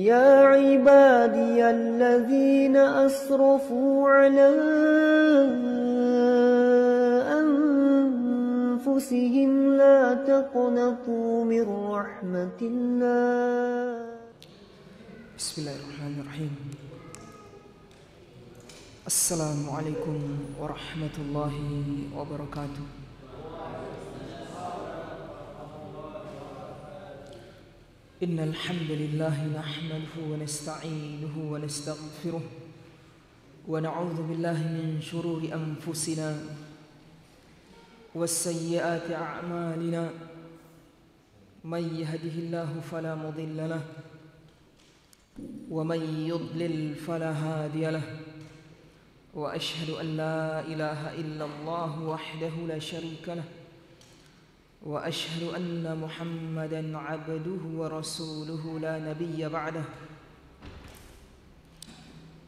يا عبادي الذين أسرفوا على أنفسهم لا تقنطوا من رحمة الله. بسم الله الرحمن الرحيم. السلام عليكم ورحمة الله وبركاته. إن الحمد لله نحمده ونستعينه ونستغفره ونعوذ بالله من شرور أنفسنا والسيئات أعمالنا. من يهده الله فلا مضل له ومن يضلل فلا هادي له. وأشهد أن لا إله إلا الله وحده لا شريك له وأشهد أن محمدا عبده ورسوله لا نبي بعده.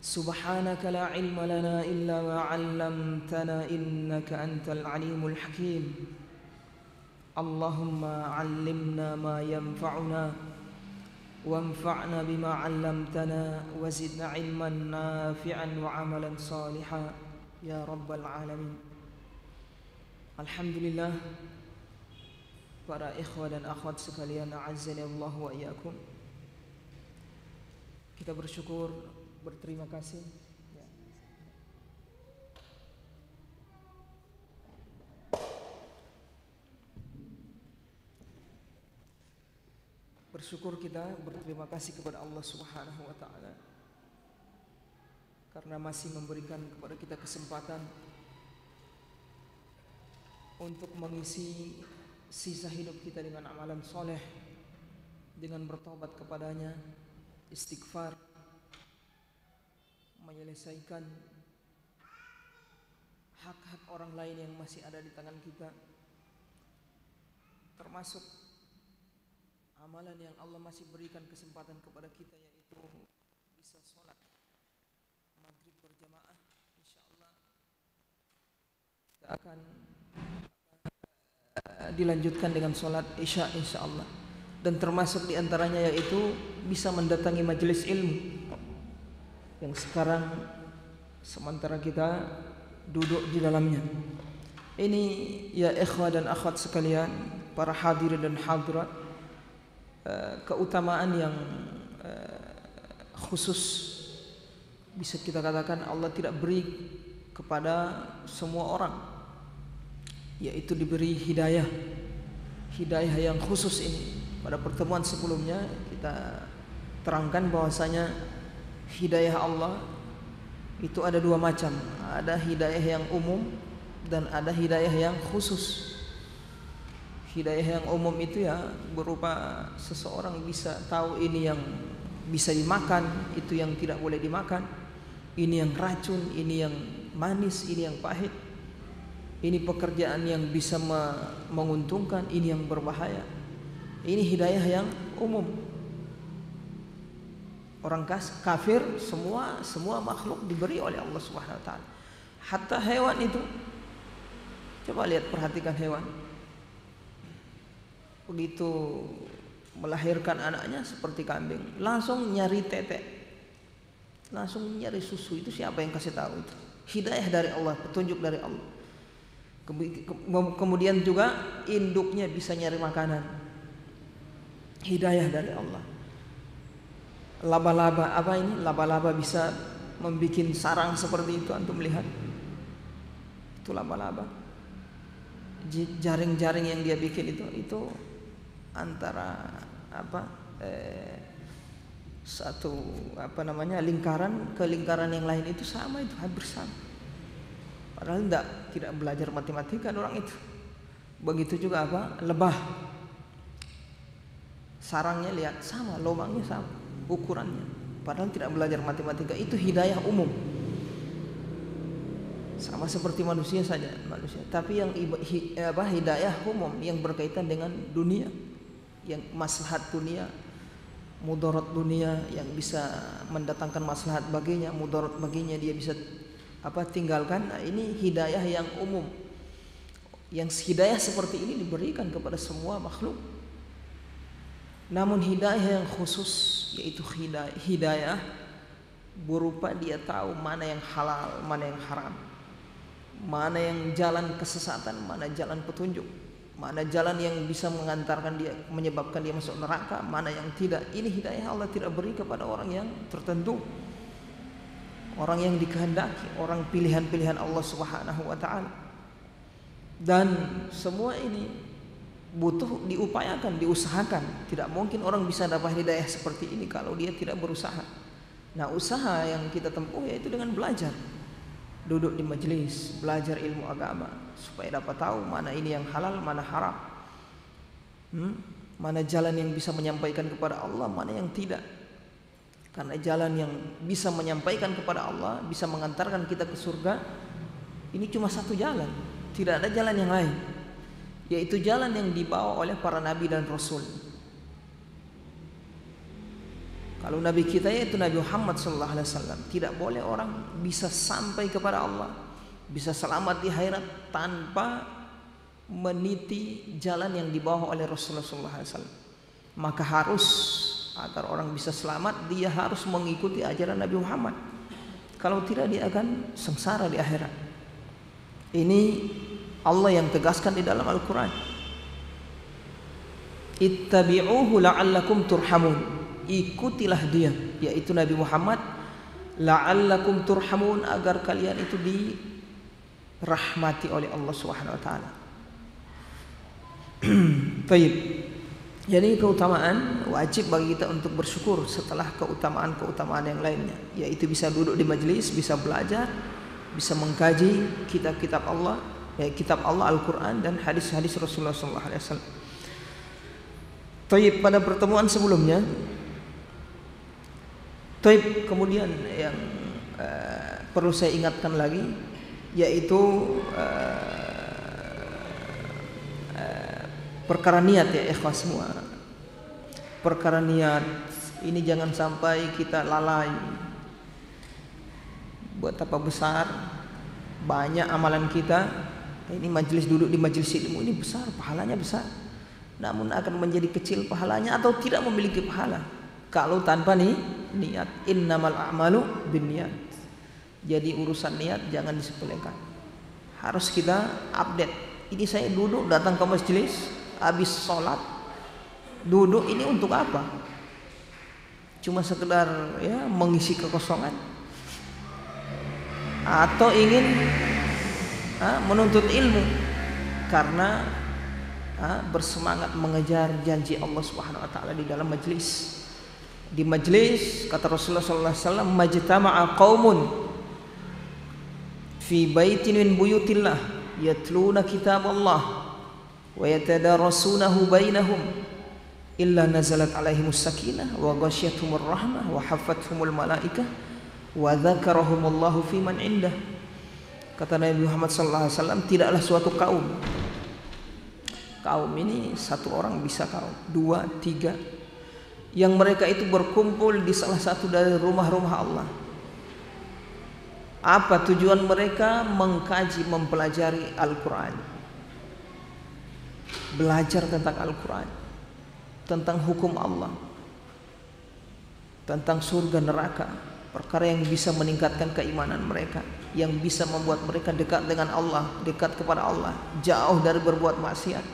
سبحانك لا علم لنا إلا ما علمتنا إنك أنت العليم الحكيم. اللهم علمنا ما ينفعنا وانفعنا بما علمتنا وزدنا علما نافعا وعملا صالحا يا رب العالمين. Alhamdulillah, para ikhwah dan akhwat sekalian, a'azzani Allah wa iyyakum. Kita bersyukur, berterima kasih berterima kasih kepada Allah Subhanahu wa taala karena masih memberikan kepada kita kesempatan untuk mengisi sisa hidup kita dengan amalan soleh, dengan bertobat kepadanya, istighfar, menyelesaikan hak-hak orang lain yang masih ada di tangan kita, termasuk amalan yang Allah masih berikan kesempatan kepada kita, yaitu bisa sholat maghrib berjamaah. InsyaAllah kita akan dilanjutkan dengan sholat isya insyaallah, dan termasuk diantaranya yaitu bisa mendatangi majelis ilmu yang sekarang sementara kita duduk di dalamnya. Ini ya ikhwah dan akhwat sekalian, para hadirin dan hadirat, keutamaan yang khusus bisa kita katakan Allah tidak beri kepada semua orang, yaitu diberi hidayah yang khusus ini. Pada pertemuan sebelumnya kita terangkan bahwasanya hidayah Allah itu ada dua macam, ada hidayah yang umum dan ada hidayah yang khusus. Hidayah yang umum itu ya berupa seseorang bisa tahu ini yang bisa dimakan, itu yang tidak boleh dimakan, ini yang racun, ini yang manis, ini yang pahit, ini pekerjaan yang bisa menguntungkan, ini yang berbahaya. Ini hidayah yang umum. Orang kafir, semua makhluk diberi oleh Allah Subhanahu wa taala. Hatta hewan itu, coba lihat, perhatikan hewan. Begitu melahirkan anaknya seperti kambing, langsung nyari tetek, langsung nyari susu. Itu siapa yang kasih tahu? Itu hidayah dari Allah, petunjuk dari Allah. Kemudian juga induknya bisa nyari makanan, hidayah dari Allah. Laba-laba, apa ini? Laba-laba bisa membuat sarang seperti itu, antum lihat. Itu laba-laba. Jaring-jaring yang dia bikin itu antara satu lingkaran ke lingkaran yang lain itu sama, itu hampir sama. Padahal tidak belajar matematika orang itu. Begitu juga lebah. Sarangnya lihat sama, lubangnya sama, ukurannya. Padahal tidak belajar matematika. Itu hidayah umum. Sama seperti manusia saja, Tapi yang hidayah umum yang berkaitan dengan dunia, yang maslahat dunia, mudarat dunia, yang bisa mendatangkan maslahat baginya, mudarat baginya dia bisa tinggalkan. Nah, ini hidayah yang umum. Yang hidayah seperti ini diberikan kepada semua makhluk. Namun hidayah yang khusus, yaitu hidayah berupa dia tahu mana yang halal, mana yang haram, mana yang jalan kesesatan, mana jalan petunjuk, mana jalan yang bisa mengantarkan dia, menyebabkan dia masuk neraka, mana yang tidak. Ini hidayah Allah tidak beri kepada orang yang tertentu, orang yang dikehendaki, orang pilihan-pilihan Allah Subhanahu wa taala. Dan semua ini butuh diupayakan, diusahakan. Tidak mungkin orang bisa dapat hidayah seperti ini kalau dia tidak berusaha. Nah, usaha yang kita tempuh yaitu dengan belajar, duduk di majelis, belajar ilmu agama supaya dapat tahu mana ini yang halal, mana haram, mana jalan yang bisa menyampaikan kepada Allah, mana yang tidak. Karena jalan yang bisa menyampaikan kepada Allah, bisa mengantarkan kita ke surga, ini cuma satu jalan, tidak ada jalan yang lain, yaitu jalan yang dibawa oleh para nabi dan rasul. Kalau nabi kita yaitu Nabi Muhammad SAW, tidak boleh orang bisa sampai kepada Allah, bisa selamat di akhirat tanpa meniti jalan yang dibawa oleh Rasulullah SAW. Maka harus, agar orang bisa selamat, dia harus mengikuti ajaran Nabi Muhammad. Kalau tidak, dia akan sengsara di akhirat. Ini Allah yang tegaskan di dalam Al-Quran. Ittabi'uhu la'allakum turhamun. Ikutilah dia, yaitu Nabi Muhammad, la'allakum turhamun, agar kalian itu dirahmati oleh Allah Subhanahu wa taala. Baik. Jadi keutamaan wajib bagi kita untuk bersyukur setelah keutamaan-keutamaan yang lainnya, yaitu bisa duduk di majelis, bisa belajar, bisa mengkaji kitab-kitab Allah, kitab Allah Al-Quran dan hadis-hadis Rasulullah SAW. Taib, pada pertemuan sebelumnya, taib, kemudian yang perlu saya ingatkan lagi, yaitu perkara niat ya ikhwah semua. Perkara niat ini jangan sampai kita lalai. Betapa besar banyak amalan kita. Ini majelis, duduk di majelis ilmu ini besar, pahalanya besar. Namun akan menjadi kecil pahalanya atau tidak memiliki pahala kalau tanpa niat. Innamal a'malu binniyat. Jadi urusan niat jangan disepelekan. Harus kita update. Ini saya duduk datang ke majelis, habis sholat duduk ini untuk apa? Cuma sekedar ya mengisi kekosongan, atau ingin menuntut ilmu karena bersemangat mengejar janji Allah Subhanahu wa taala di dalam majelis. Di majelis kata Rasulullah sallallahu alaihi wasallam, majtama'a qaumun fi baitin min buyutillah yatluna kitaballah wa yatadarasunahu bainahum illa nazalat alaihimus sakinah wa ghasyiyatuhumur rahmah wa haffathumul malaikah wa dzakarahumullahu fi man indah. Kata Nabi Muhammad sallallahu alaihi wasallam, tidaklah suatu kaum ini satu orang bisa kaum, dua, tiga, yang mereka itu berkumpul di salah satu dari rumah-rumah Allah. Apa tujuan mereka? Mengkaji, mempelajari Al-Quran, belajar tentang Al-Quran, tentang hukum Allah, tentang surga neraka, perkara yang bisa meningkatkan keimanan mereka, yang bisa membuat mereka dekat dengan Allah, dekat kepada Allah, jauh dari berbuat maksiat,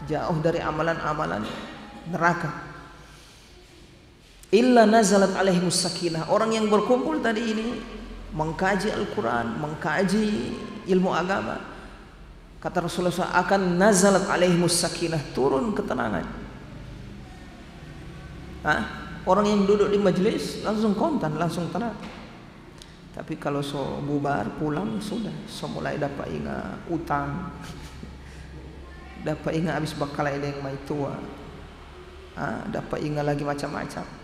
jauh dari amalan-amalan neraka. Illa nazalat alaihimus sakinah. Orang yang berkumpul tadi ini mengkaji Al-Quran, mengkaji ilmu agama, kata Rasulullah SAW, akan nazalat alaihimus sakinah, turun ketenangan. Orang yang duduk di majelis langsung kontan, langsung tenang. Tapi kalau so bubar pulang sudah, so mulai dapat ingat utang, dapat ingat habis bakal ada yang mai tua, dapat ingat lagi macam-macam.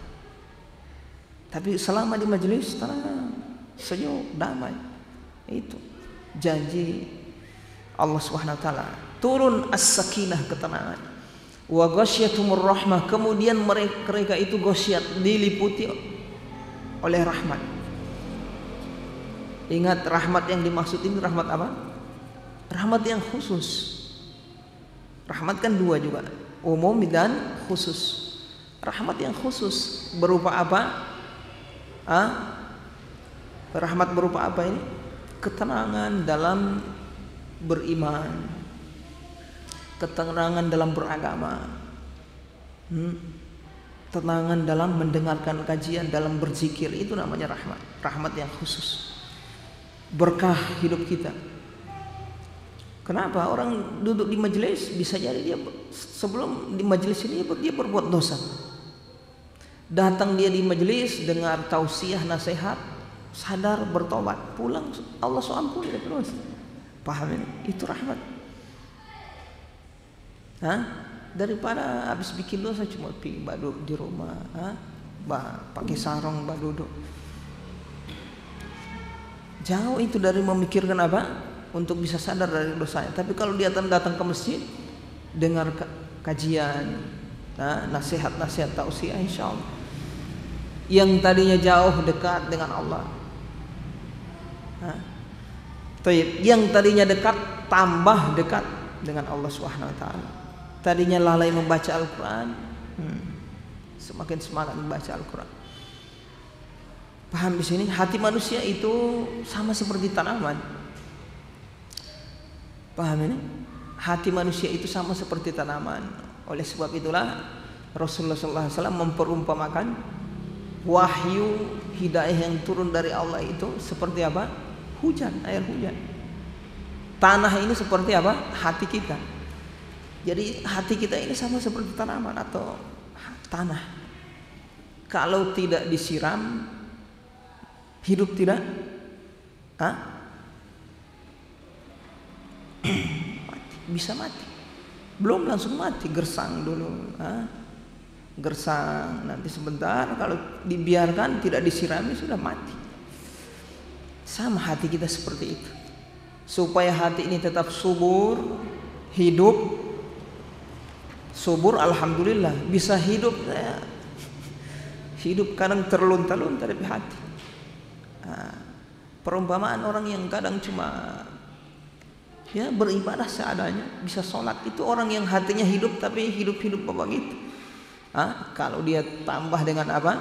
Tapi selama di majelis tenang, senyum, damai. Itu janji Allah Subhanahu wa taala. Turun as-sakinah, ketenangan. Wa ghasyiyatuhumur rahmah, kemudian mereka itu ghasyiyat, diliputi oleh rahmat. Ingat, rahmat yang dimaksud ini rahmat apa? Rahmat yang khusus. Rahmat kan dua juga, umum dan khusus. Rahmat yang khusus berupa apa? Rahmat berupa apa ini? Ketenangan dalam beriman, ketenangan dalam beragama, ketenangan dalam mendengarkan kajian, dalam berzikir. Itu namanya rahmat. Rahmat yang khusus, berkah hidup kita. Kenapa orang duduk di majelis bisa jadi dia sebelum di majelis ini dia berbuat dosa. Datang dia di majelis dengar tausiah nasihat, sadar bertobat, pulang Allah ampuni dia terus. Paham ini? Itu rahmat. Daripada habis bikin dosa cuma pergi duduk di rumah, pakai sarung duduk. Jauh itu dari memikirkan apa? Untuk bisa sadar dari dosanya. Tapi kalau dia datang ke masjid, dengar kajian, nasihat-nasihat tausiah, insya Allah yang tadinya jauh dekat dengan Allah, yang tadinya dekat tambah dekat dengan Allah Subhanahu Wa Taala. Tadinya lalai membaca Al-Quran, semakin semangat membaca Al-Quran. Paham di sini? Hati manusia itu sama seperti tanaman. Paham ini? Hati manusia itu sama seperti tanaman. Oleh sebab itulah Rasulullah SAW memperumpamakan wahyu hidayah yang turun dari Allah itu seperti apa? Hujan, air hujan. Tanah ini seperti apa? Hati kita. Jadi hati kita ini sama seperti tanaman atau tanah. Kalau tidak disiram, hidup tidak mati, bisa mati. Belum langsung mati, gersang dulu, gersang, nanti sebentar kalau dibiarkan tidak disirami sudah mati. Sama hati kita seperti itu. Supaya hati ini tetap subur, hidup, subur, alhamdulillah bisa hidup. Hidup kadang terlunta-lunta dari hati. Perumpamaan orang yang kadang cuma beribadah seadanya, bisa sholat, itu orang yang hatinya hidup tapi hidup-hidup begitu. Kalau dia tambah dengan apa?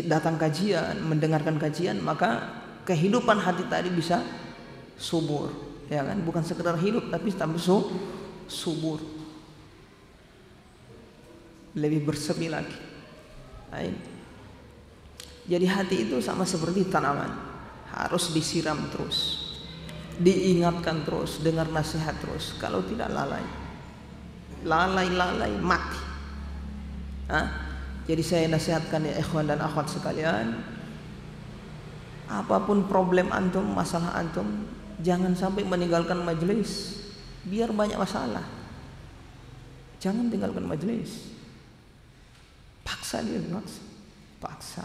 Datang kajian, mendengarkan kajian, maka kehidupan hati tadi bisa subur, ya kan? Bukan sekedar hidup tapi tambah subur, lebih bersemi lagi. Jadi hati itu sama seperti tanaman, harus disiram terus, diingatkan terus, dengar nasihat terus. Kalau tidak lalai mati. Jadi saya nasihatkan ya ikhwan dan akhwat sekalian, apapun problem antum, masalah antum, jangan sampai meninggalkan majelis biar banyak masalah. Jangan tinggalkan majelis. Paksa dia, paksa.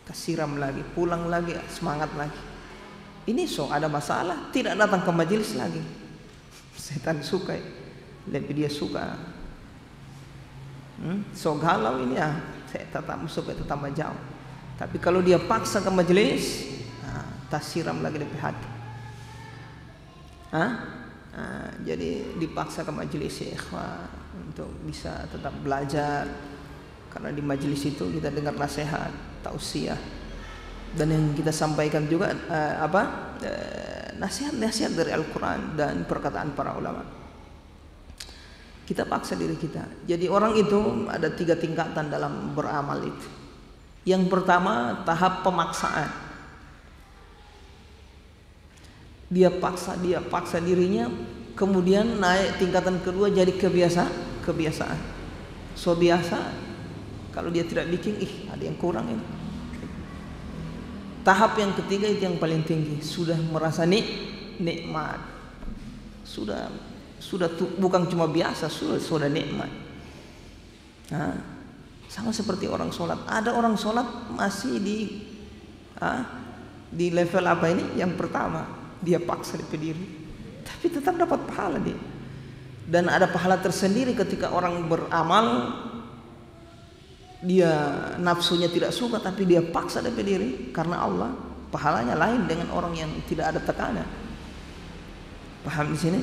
Kasiram lagi, pulang lagi, semangat lagi. Ini ada masalah, tidak datang ke majelis lagi. Setan suka, lebih dia suka. Galau ini saya tetap supaya tetap jauh. Tapi kalau dia paksa ke majelis, tak siram lagi di hati. Jadi dipaksa ke majelis ya ikhwan untuk bisa tetap belajar. Karena di majelis itu kita dengar nasihat, tausiah, dan yang kita sampaikan juga nasihat-nasihat dari Al-Quran dan perkataan para ulama. Kita paksa diri kita. Jadi orang itu ada 3 tingkatan dalam beramal itu. Yang pertama tahap pemaksaan. Dia paksa dirinya, kemudian naik tingkatan kedua jadi kebiasaan. So biasa, kalau dia tidak bikin, ada yang kurang ini. Tahap yang ketiga itu yang paling tinggi, sudah merasa nikmat. Sudah bukan cuma biasa, sudah nikmat. Sama seperti orang sholat. Ada orang sholat masih di level apa ini? Yang pertama, dia paksa diri, tapi tetap dapat pahala dia. Dan ada pahala tersendiri ketika orang beramal, dia nafsunya tidak suka tapi dia paksa diri karena Allah. Pahalanya lain dengan orang yang tidak ada tekanan. Paham di sini?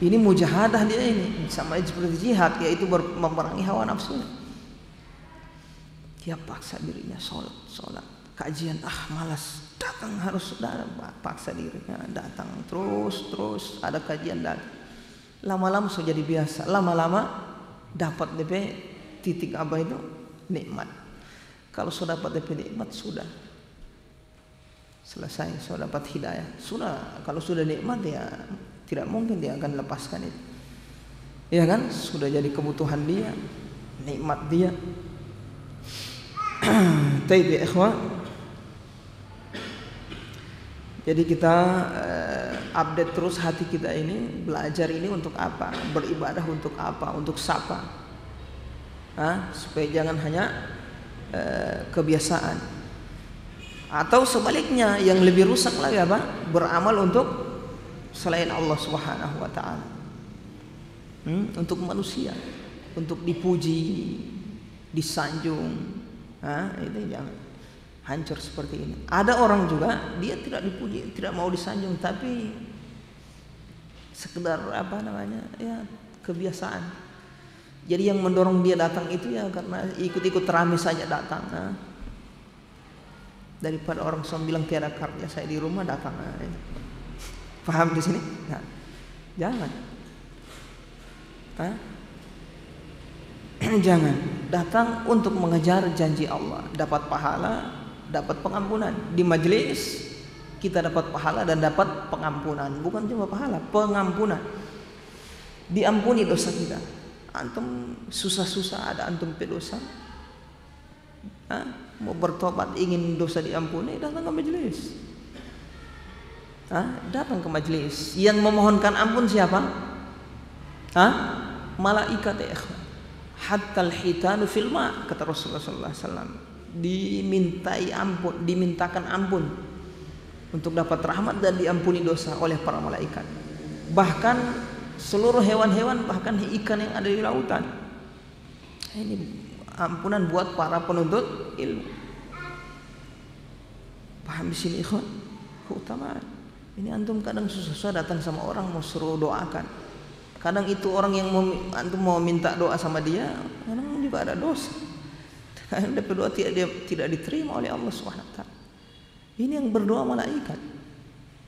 Ini mujahadah dia ini, sama seperti jihad, yaitu memerangi hawa nafsu. Dia paksa dirinya sholat, kajian, malas, datang harus paksa dirinya datang terus ada kajian datang. Lama-lama sudah jadi biasa, lama-lama dapat DP titik apa itu nikmat. Kalau sudah dapat DP nikmat sudah selesai, sudah dapat hidayah sudah. Kalau sudah nikmat ya tidak mungkin dia akan lepaskan itu, ya kan? Sudah jadi kebutuhan dia, nikmat dia. Taib ya ikhwah. Jadi kita update terus hati kita ini, belajar ini untuk apa? Beribadah untuk apa? Untuk siapa? Supaya jangan hanya kebiasaan. Atau sebaliknya yang lebih rusak lagi apa? Beramal untuk selain Allah Subhanahu wa taala. Untuk manusia, untuk dipuji, disanjung. Itu jangan hancur seperti ini. Ada orang juga dia tidak dipuji, tidak mau disanjung, tapi sekedar apa namanya ya kebiasaan. Jadi yang mendorong dia datang itu ya karena ikut-ikut rame saja datang. Daripada orang bilang tiada kerja saya di rumah datang. Paham di sini? Nah, jangan. Jangan datang untuk mengejar janji Allah, dapat pahala, dapat pengampunan. Di majelis kita dapat pahala dan dapat pengampunan, bukan cuma pahala, pengampunan. Diampuni dosa kita. Antum susah-susah ada antum pedosa, mau bertobat ingin dosa diampuni, datang ke majelis. Datang ke majelis. Yang memohonkan ampun siapa? Malaikat ya ikhwan. Hatta al-hitanu fil ma, kata Rasulullah sallallahu alaihi wasallam, dimintai ampun, dimintakan ampun untuk dapat rahmat dan diampuni dosa oleh para malaikat. Bahkan seluruh hewan-hewan, bahkan ikan yang ada di lautan. Ini ampunan buat para penuntut ilmu. Paham di sini ikhwan? Keutamaan. Ini antum kadang susah-susah datang sama orang mau suruh doakan. Kadang itu orang yang antum mau minta doa sama dia, kadang juga ada dosa. Kadang berdoa tidak diterima oleh Allah Subhanahu wa taala. Ini yang berdoa malaikat.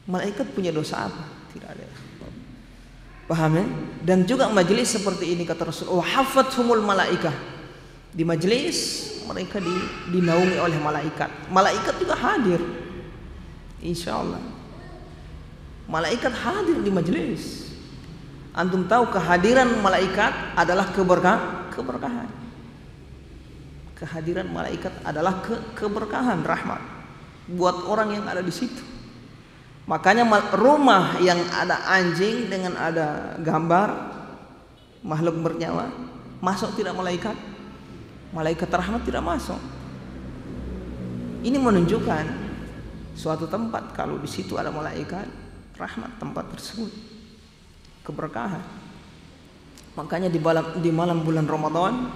Malaikat punya dosa apa? Tidak ada. Paham ya? Dan juga majelis seperti ini kata Rasul, wa hafathumul malaikah. Di majelis mereka dinaungi oleh malaikat. Malaikat juga hadir. Insyaallah. Malaikat hadir di majelis. Antum tahu kehadiran malaikat adalah keberkahan. Kehadiran malaikat adalah keberkahan, rahmat buat orang yang ada di situ. Makanya rumah yang ada anjing dengan ada gambar makhluk bernyawa, masuk tidak malaikat? Malaikat rahmat tidak masuk. Ini menunjukkan suatu tempat kalau di situ ada malaikat rahmat, tempat tersebut keberkahan. Makanya di malam bulan Ramadan,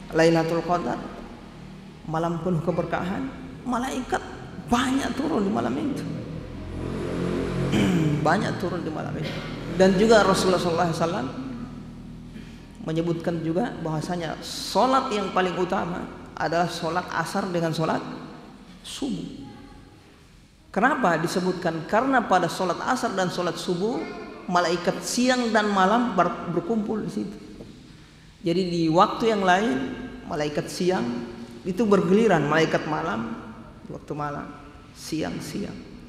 Lailatul Qadar, malam penuh keberkahan, malaikat banyak turun di malam itu. Banyak turun di malam itu. Dan juga Rasulullah SAW menyebutkan juga bahwasanya solat yang paling utama adalah solat asar dengan solat subuh. Kenapa disebutkan? Karena pada solat asar dan solat subuh malaikat siang dan malam berkumpul di situ. Jadi di waktu yang lain malaikat siang itu bergiliran, malaikat malam di waktu malam, siang,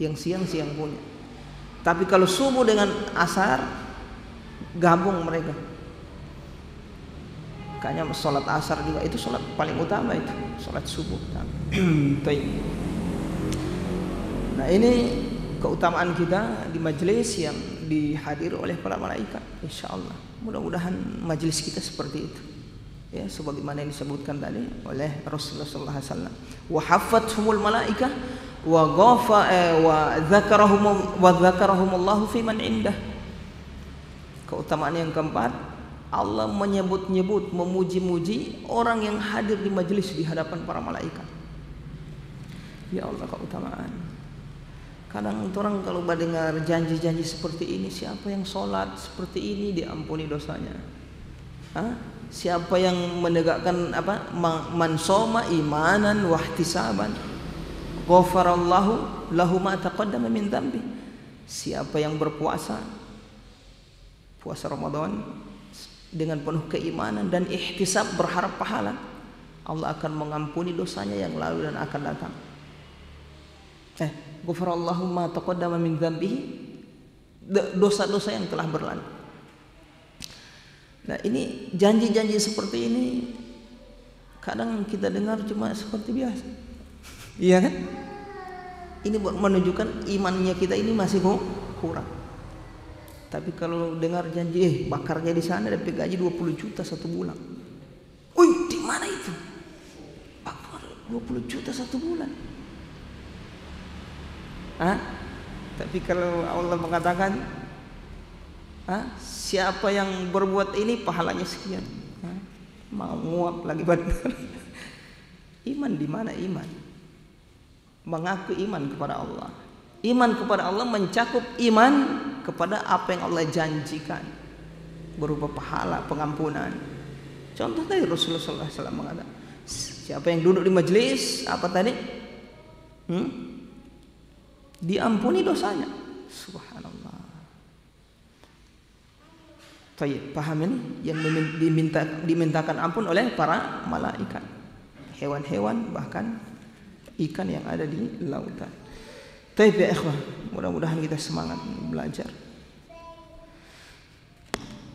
yang siang punya. Tapi kalau subuh dengan asar gabung mereka. Makanya sholat asar juga itu sholat paling utama itu, sholat subuh. Nah ini keutamaan kita di majelis yang dihadiri oleh para malaikat, insyaallah. Mudah-mudahan majelis kita seperti itu. Ya, sebagaimana yang disebutkan tadi oleh Rasulullah sallallahu alaihi wasallam. Wa haffathumul malaikah wa dzakarahumullahu fi man indah. Keutamaan yang keempat, Allah menyebut-nyebut, memuji-muji orang yang hadir di majelis di hadapan para malaikat. Ya Allah, keutamaan. Kadang orang kalau mendengar janji-janji seperti ini, siapa yang sholat seperti ini diampuni dosanya. Siapa yang menegakkan man shoma imanan wahtisaban ghafarallahu lahu ma taqaddama min dzambi. Siapa yang berpuasa puasa Ramadan dengan penuh keimanan dan ihtisab, berharap pahala, Allah akan mengampuni dosanya yang lalu dan akan datang. Ghafarallahu ma taqaddama min dzambihi, dosa-dosa yang telah berlalu. Nah, ini janji-janji seperti ini kadang kita dengar cuma seperti biasa. Iya kan? Ini menunjukkan imannya kita ini masih kurang. Tapi kalau dengar janji, bakarnya di sana dapat gaji 20 juta satu bulan. Wih, di mana itu? Bakar 20 juta satu bulan. Tapi kalau Allah mengatakan siapa yang berbuat ini pahalanya sekian, mau nguap lagi benar. Iman di mana iman? Mengaku iman kepada Allah. Iman kepada Allah mencakup iman kepada apa yang Allah janjikan berupa pahala, pengampunan. Contoh tadi Rasulullah SAW mengatakan, siapa yang duduk di majelis apa tadi? Diampuni dosanya. Subhanallah. Tayyib, paham ini? Yang dimintakan ampun oleh para malaikat, hewan-hewan, bahkan ikan yang ada di lautan. Tayyib ya ikhwah, mudah-mudahan kita semangat belajar.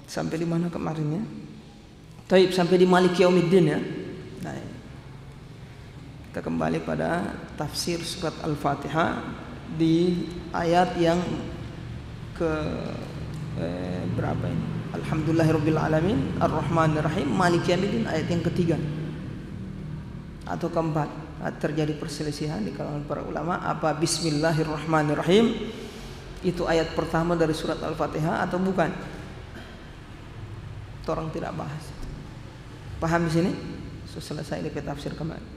Sampai di mana kemarinnya? Tayyib, sampai di Maliki Yaumiddin ya. Nah, kita kembali pada tafsir surat Al-Fatihah di ayat yang ke berapa ini? Alhamdulillahirabbil alamin arrahmanirrahim maliki yaumiddin, ayat yang ketiga atau keempat. Terjadi perselisihan di kalangan para ulama, apa bismillahirrahmanirrahim itu ayat pertama dari surat Al-Fatihah atau bukan? Orang tidak bahas. Paham di sini? Selesai di tafsir kemarin.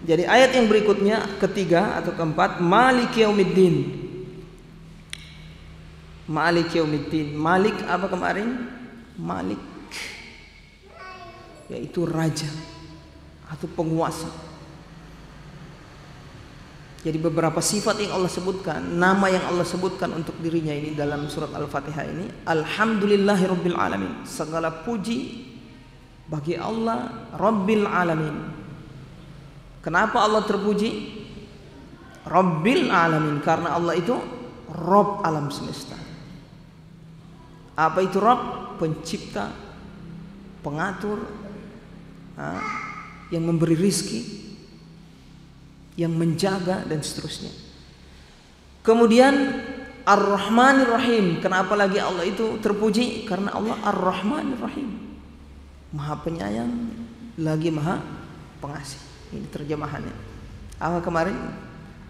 Jadi ayat yang berikutnya ketiga atau keempat, Maliki Yaumiddin. Maliki Yaumiddin. Malik apa kemarin? Malik yaitu raja atau penguasa. Jadi beberapa sifat yang Allah sebutkan, nama yang Allah sebutkan untuk dirinya ini dalam surat Al-Fatihah ini, Alhamdulillahirabbil alamin. Segala puji bagi Allah Rabbil alamin. Kenapa Allah terpuji? Rabbil alamin, karena Allah itu Rabb alam semesta. Apa itu Rabb? Pencipta, pengatur, yang memberi rizki, yang menjaga dan seterusnya. Kemudian Ar-Rahmanir Rahim. Kenapa lagi Allah itu terpuji? Karena Allah Ar-Rahmanir Rahim, Maha Penyayang lagi Maha Pengasih. Ini terjemahannya. Apa kemarin?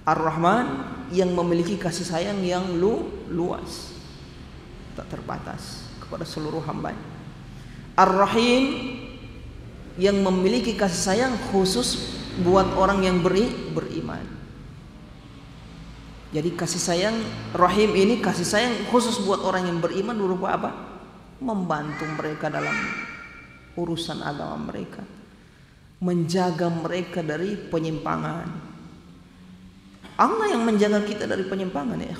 Ar-Rahman yang memiliki kasih sayang yang luas, tak terbatas kepada seluruh hambanya. Ar-Rahim yang memiliki kasih sayang khusus buat orang yang beriman. Jadi kasih sayang Rahim ini kasih sayang khusus buat orang yang beriman berupa apa? Membantu mereka dalam urusan agama mereka, menjaga mereka dari penyimpangan. Allah yang menjaga kita dari penyimpangan ya.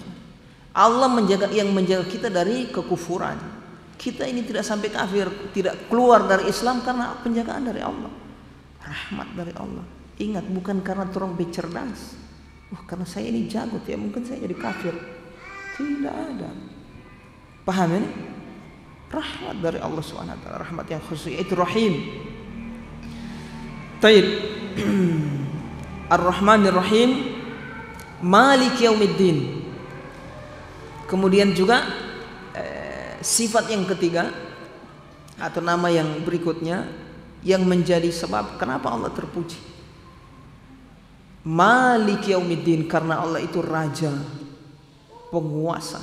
Allah yang menjaga kita dari kekufuran. Kita ini tidak sampai kafir, tidak keluar dari Islam karena penjagaan dari Allah, rahmat dari Allah. Ingat, bukan karena orang becerdas. Karena saya ini jago ya mungkin saya jadi kafir. Tidak ada. Paham ini? Rahmat dari Allah SWT, rahmat yang khusus, yaitu Rahim. Taib. Ar-Rahmanir Rahim, Maliki Yaumiddin. Kemudian juga sifat yang ketiga atau nama yang berikutnya yang menjadi sebab kenapa Allah terpuji. Maliki Yaumiddin, karena Allah itu raja, penguasa.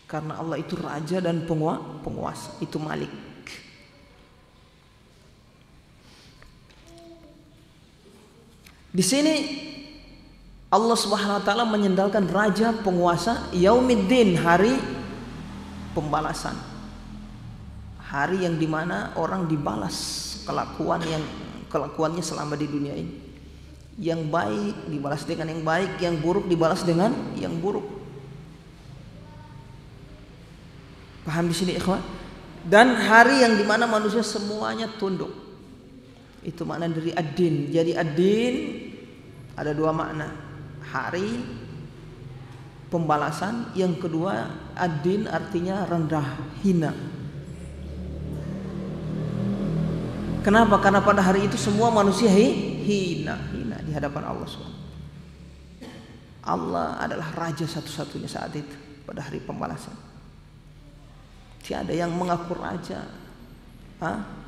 Karena Allah itu raja dan penguasa, itu Malik. Di sini Allah Subhanahu wa taala menyandalkan raja penguasa Yaumiddin, hari pembalasan. Hari yang dimana orang dibalas kelakuannya selama di dunia ini. Yang baik dibalas dengan yang baik, yang buruk dibalas dengan yang buruk. Paham di sini ikhwan? Dan hari yang dimana manusia semuanya tunduk. Itu makna dari ad-din. Jadi ad-din ada dua makna. Hari pembalasan, yang kedua ad-din artinya rendah, hina. Kenapa? Karena pada hari itu semua manusia hina di hadapan Allah SWT. Allah adalah raja satu-satunya saat itu pada hari pembalasan. Tiada yang mengaku raja,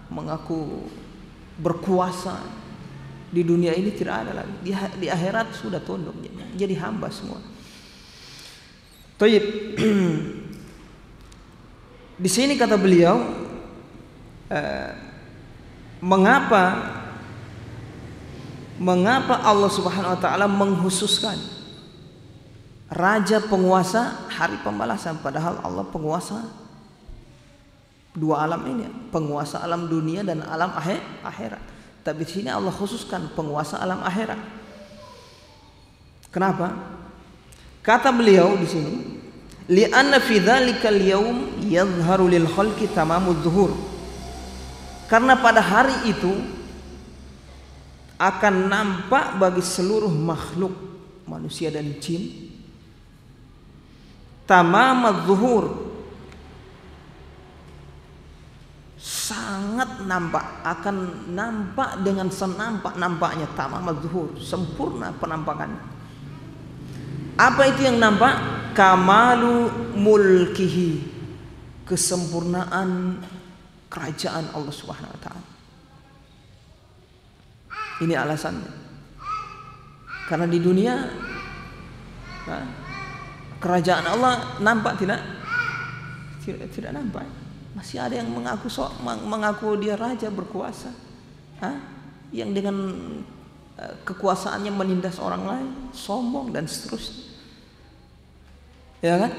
mengaku berkuasa di dunia ini, tidak ada lagi. Di akhirat sudah tunduk, jadi hamba semua. Tayyib. Di sini kata beliau, mengapa Allah Subhanahu wa taala menghususkan raja penguasa hari pembalasan, padahal Allah penguasa dua alam ini, penguasa alam dunia dan alam akhirat. Tapi di sini Allah khususkan penguasa alam akhirat. Kenapa? Kata beliau di sini, li'anna fi dzalikal yaum yadhharu lil khalqi tamamudz zuhur. Karena pada hari itu akan nampak bagi seluruh makhluk manusia dan jin tamamudz zuhur, sangat nampak, akan nampak dengan senampak-nampaknya, tamamudz zuhur, sempurna penampakannya. Apa itu yang nampak? Kamalu mulkihi, kesempurnaan kerajaan Allah Subhanahu wa taala. Ini alasannya. Karena di dunia kerajaan Allah nampak tidak nampak. Masih ada yang mengaku dia raja berkuasa, yang dengan kekuasaannya menindas orang lain, sombong dan seterusnya, ya kan?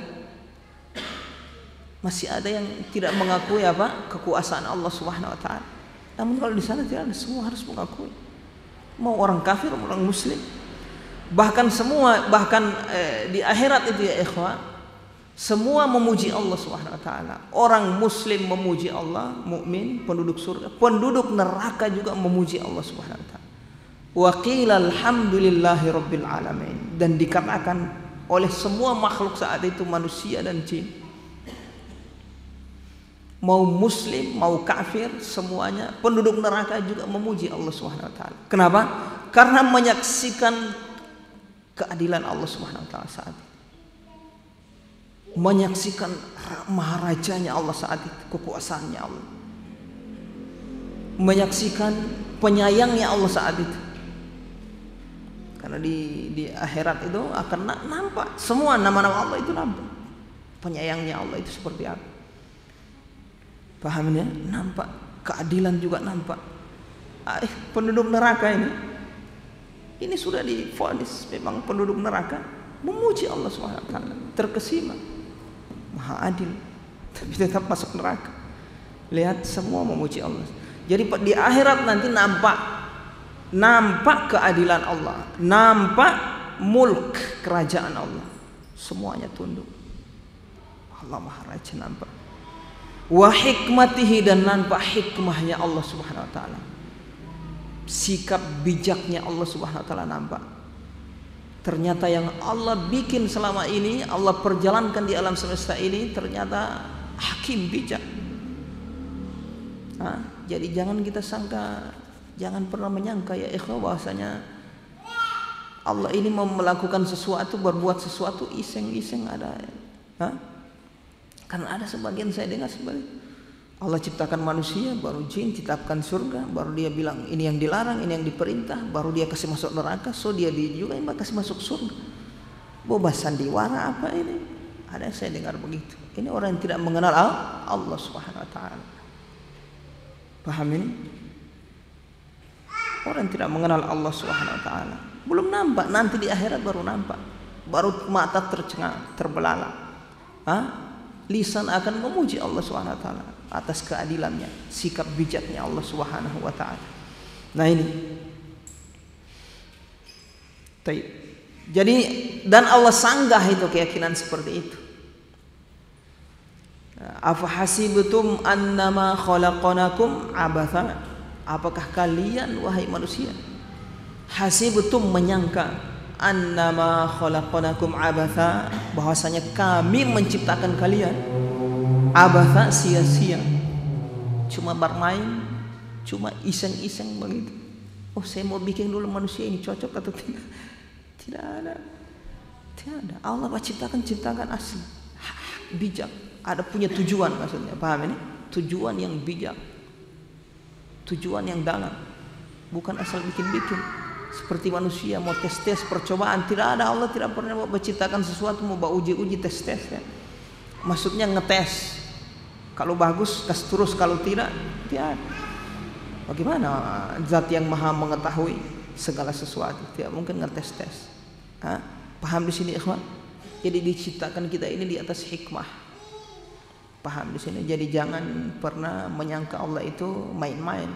Masih ada yang tidak mengakui kekuasaan Allah Subhanahu wa taala. Namun kalau di sana tidak ada, semua harus mengakui. Mau orang kafir, mau orang muslim, bahkan di akhirat itu ya ikhwah, semua memuji Allah Subhanahu wa taala. Orang muslim memuji Allah, mukmin, penduduk surga, penduduk neraka juga memuji Allah Subhanahu wa taala. Wa qila alhamdulillahi rabbil alamin, dan dikatakan oleh semua makhluk saat itu, manusia dan jin, mau muslim mau kafir, semuanya penduduk neraka juga memuji Allah Subhanahu wa taala. Kenapa? Karena menyaksikan keadilan Allah Subhanahu wa taala saat itu. Menyaksikan maharajanya Allah saat itu, kekuasaannya Allah. Menyaksikan penyayangnya Allah saat itu. Karena di akhirat itu akan nampak semua nama-nama Allah itu, nampak penyayangnya Allah itu seperti apa. Pahamnya? Nampak keadilan juga nampak. Penduduk neraka ini sudah divonis memang penduduk neraka memuji Allah Subhanahu wa taala, terkesima, maha adil, tapi tetap masuk neraka. Lihat, semua memuji Allah. Jadi di akhirat nanti nampak keadilan Allah, nampak mulk kerajaan Allah, semuanya tunduk. Allah maha raja, nampak. Wa hikmatihi, dan nampak hikmahnya Allah Subhanahu wa taala. Sikap bijaknya Allah Subhanahu wa taala nampak. Ternyata yang Allah bikin selama ini, Allah perjalankan di alam semesta ini, ternyata hakim, bijak. Jadi jangan kita sangka, jangan pernah menyangka ya ikhwah bahwasanya Allah ini mau melakukan sesuatu, berbuat sesuatu iseng-iseng ada. Karena ada sebagian saya dengar sebaliknya. Allah ciptakan manusia, baru jin, ciptakan surga, baru dia bilang ini yang dilarang, ini yang diperintah, baru dia kasih masuk neraka, so dia juga yang kasih masuk surga. Boba sandiwara apa ini? Ada yang saya dengar begitu. Ini orang yang tidak mengenal Allah Subhanahu wa taala. Paham ini? Orang yang tidak mengenal Allah Subhanahu wa taala belum nampak, nanti di akhirat baru nampak. Baru mata tercengang, terbelalak. Lisan akan memuji Allah Subhanahu wa taala atas keadilannya, sikap bijaknya Allah Subhanahu wa taala. Nah ini. Jadi dan Allah sanggah itu keyakinan seperti itu. Afa hasibtum annama khalaqnakum abatha? Apakah kalian wahai manusia hasibtum menyangka annama khalaqnakum abatha, bahwasanya kami menciptakan kalian abatha, sia-sia, cuma bermain, cuma iseng-iseng begitu. Oh, saya mau bikin dulu manusia ini cocok atau tidak? Tidak ada. Allah ciptakan asli, bijak, ada punya tujuan, maksudnya paham ini? Tujuan yang bijak, tujuan yang dalam, bukan asal bikin-bikin. Seperti manusia mau tes-tes percobaan, tidak ada. Allah tidak pernah mau menciptakan sesuatu mau uji-uji, tes-tes ya. Maksudnya ngetes, kalau bagus kas terus, kalau tidak tidak. Bagaimana zat yang maha mengetahui segala sesuatu tidak mungkin ngetes-tes. Paham di sini ikhwan? Jadi diciptakan kita ini di atas hikmah. Paham di sini? Jadi jangan pernah menyangka Allah itu main-main.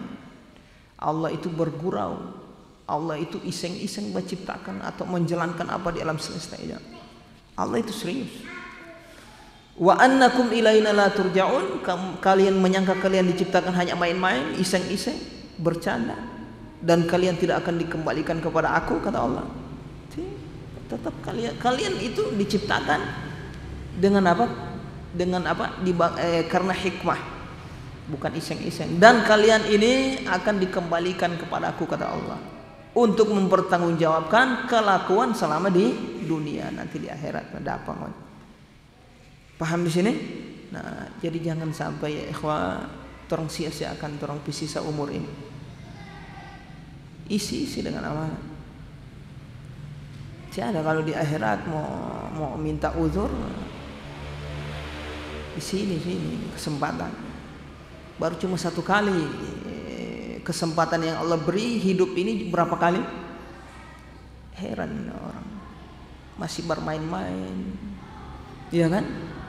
Allah itu bergurau. Allah itu iseng-iseng menciptakan atau menjalankan apa di alam semesta ini. Allah itu serius. Wa annakum ilaina la turja'un, kalian menyangka kalian diciptakan hanya main-main, iseng-iseng, bercanda, dan kalian tidak akan dikembalikan kepada aku, kata Allah. Tetap kalian itu diciptakan dengan apa? Dengan apa? Karena hikmah, bukan iseng-iseng. Dan kalian ini akan dikembalikan kepada aku, kata Allah, untuk mempertanggungjawabkan kelakuan selama di dunia, nanti di akhirat ada apa? Paham di sini? Nah, jadi jangan sampai ya ikhwah torong sia-siakan torong pisisa umur ini. Isi dengan amanah. Tiada kalau di akhirat mau minta uzur, di sini kesempatan. Baru cuma satu kali kesempatan yang Allah beri, hidup ini berapa kali? Heran orang masih bermain-main, iya kan?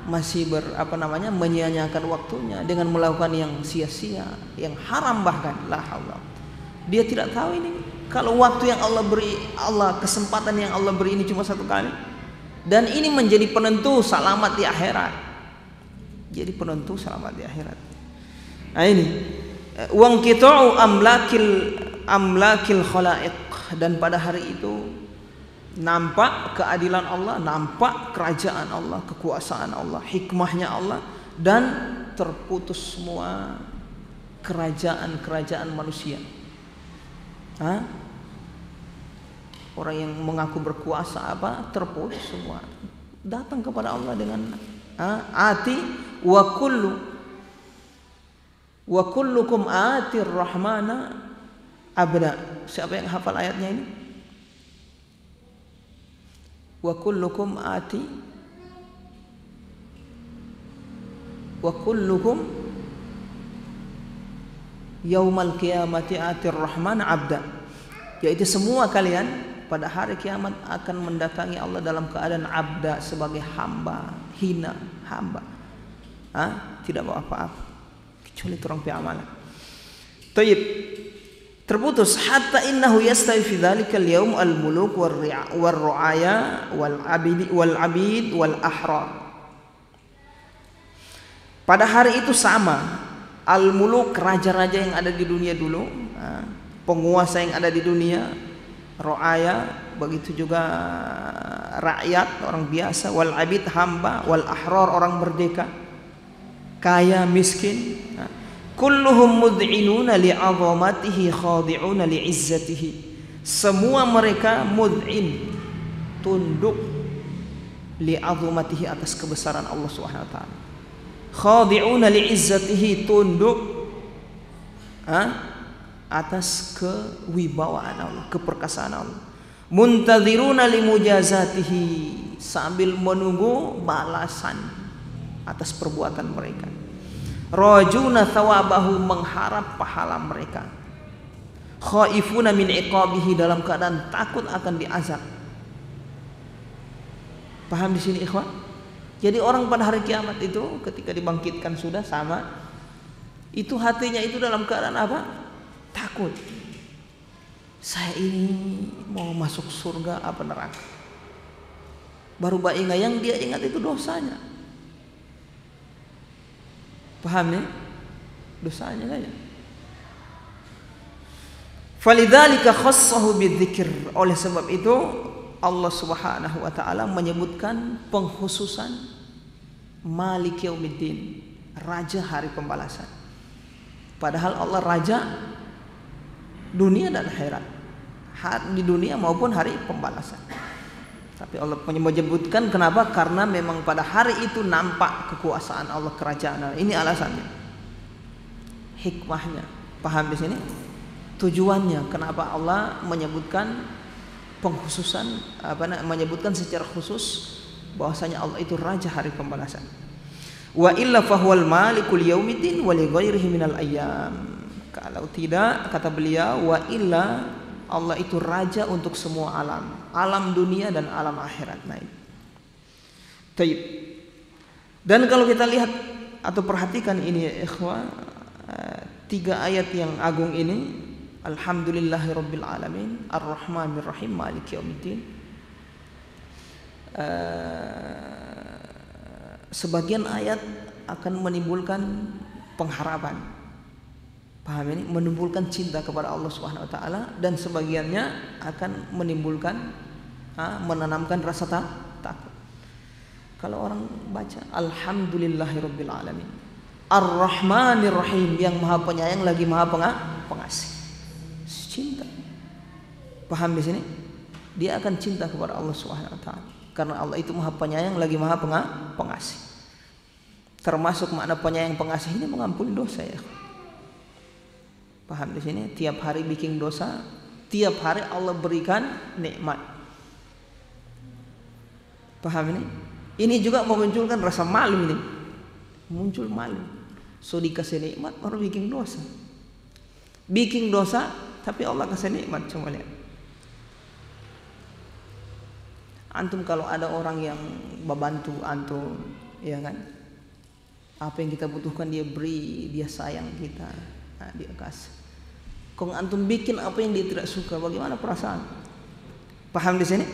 Masih menyia-nyiakan waktunya dengan melakukan yang sia-sia, yang haram bahkan. La haula. Dia tidak tahu ini kalau waktu yang Allah beri, kesempatan yang Allah beri ini cuma satu kali, dan ini menjadi penentu selamat di akhirat. Jadi penentu selamat di akhirat. Nah ini wang qita'u amlakil khalaiq, dan pada hari itu nampak keadilan Allah, nampak kerajaan Allah, kekuasaan Allah, hikmahnya Allah, dan terputus semua kerajaan-kerajaan manusia. Orang yang mengaku berkuasa terputus semua, datang kepada Allah dengan ati wa kullukum atir rahmana abda. Siapa yang hafal ayatnya ini? Wa kullukum yaumal qiyamati atir rahman abda, yaitu semua kalian pada hari kiamat akan mendatangi Allah dalam keadaan abda, sebagai hamba, hina hamba, tidak bawa apa-apa kecuali turang amalan. Tayyib, terputus hatta innahu yastawi fi dzalikal yaum al muluk war ru'aya wal abid wal ahrar. Pada hari itu sama al-muluk, raja-raja yang ada di dunia dulu, penguasa yang ada di dunia, ro'aya, begitu juga rakyat, orang biasa, wal abid, hamba, wal ahrar, orang merdeka, kaya, miskin, kulluhum mud'inuna li'azamatihi khadi'una li'izzatihi. Semua mereka mud'in, tunduk, li'azamatihi, atas kebesaran Allah Subhanahu wa taala. Khadi'una li'izzatihi, tunduk atas kewibawaan Allah, keperkasaan Allah. Muntadhiruna limujazatihi, sambil menunggu balasan atas perbuatan mereka. Rajuna thawabahu, mengharap pahala mereka. Khaifuna min iqabihi, dalam keadaan takut akan diazab. Paham di sini ikhwan? Jadi orang pada hari kiamat itu ketika dibangkitkan sudah sama, itu hatinya itu dalam keadaan apa? Takut. Saya ini mau masuk surga apa neraka? Baru ingat, yang dia ingat itu dosanya. Paham ya? Dosanya saja. Falidzalika khassahu bidzikr. Oleh sebab itu Allah Subhanahu wa taala menyebutkan pengkhususan Malik Yaumiddin, raja hari pembalasan. Padahal Allah raja dunia dan akhirat, di dunia maupun hari pembalasan. Tapi Allah menyebutkan kenapa? Karena memang pada hari itu nampak kekuasaan Allah, kerajaan Allah. Ini alasannya, hikmahnya. Paham di sini? Tujuannya kenapa Allah menyebutkan pengkhususan, menyebutkan secara khusus bahwasanya Allah itu raja hari pembalasan. Wa illa fahuwal malikul yaumiddin wa li ghairihi minal ayyam. Kalau tidak, kata beliau, wa illa, Allah itu raja untuk semua alam, alam dunia dan alam akhirat. Taib. Dan kalau kita lihat atau perhatikan ini ya ikhwah, 3 ayat yang agung ini, Alhamdulillahirabbil alamin, Ar-Rahmanir Rahim, Maliki Yaumiddin. Sebagian ayat akan menimbulkan pengharapan. Paham ini? Menimbulkan cinta kepada Allah Subhanahu wa taala, dan sebagiannya akan menimbulkan menanamkan rasa takut. Kalau orang baca Alhamdulillahirabbil alamin, Ar-Rahmanir Rahim, yang Maha Penyayang lagi Maha Pengasih. Cinta. Paham di sini? Dia akan cinta kepada Allah Subhanahu wa taala karena Allah itu Maha Penyayang lagi Maha Pengasih. Termasuk makna penyayang pengasih ini mengampuni dosa ya. Paham di sini? Tiap hari bikin dosa, tiap hari Allah berikan nikmat. Paham ini? Ini juga memunculkan rasa malu ini. Muncul malu. So dikasih nikmat baru bikin dosa. Bikin dosa tapi Allah kasih nikmat. Coba lihat. Antum kalau ada orang yang membantu antum, ya kan? Apa yang kita butuhkan dia beri, dia sayang kita, dia kasih. Kalau antum bikin apa yang dia tidak suka, bagaimana perasaan? Paham di sini?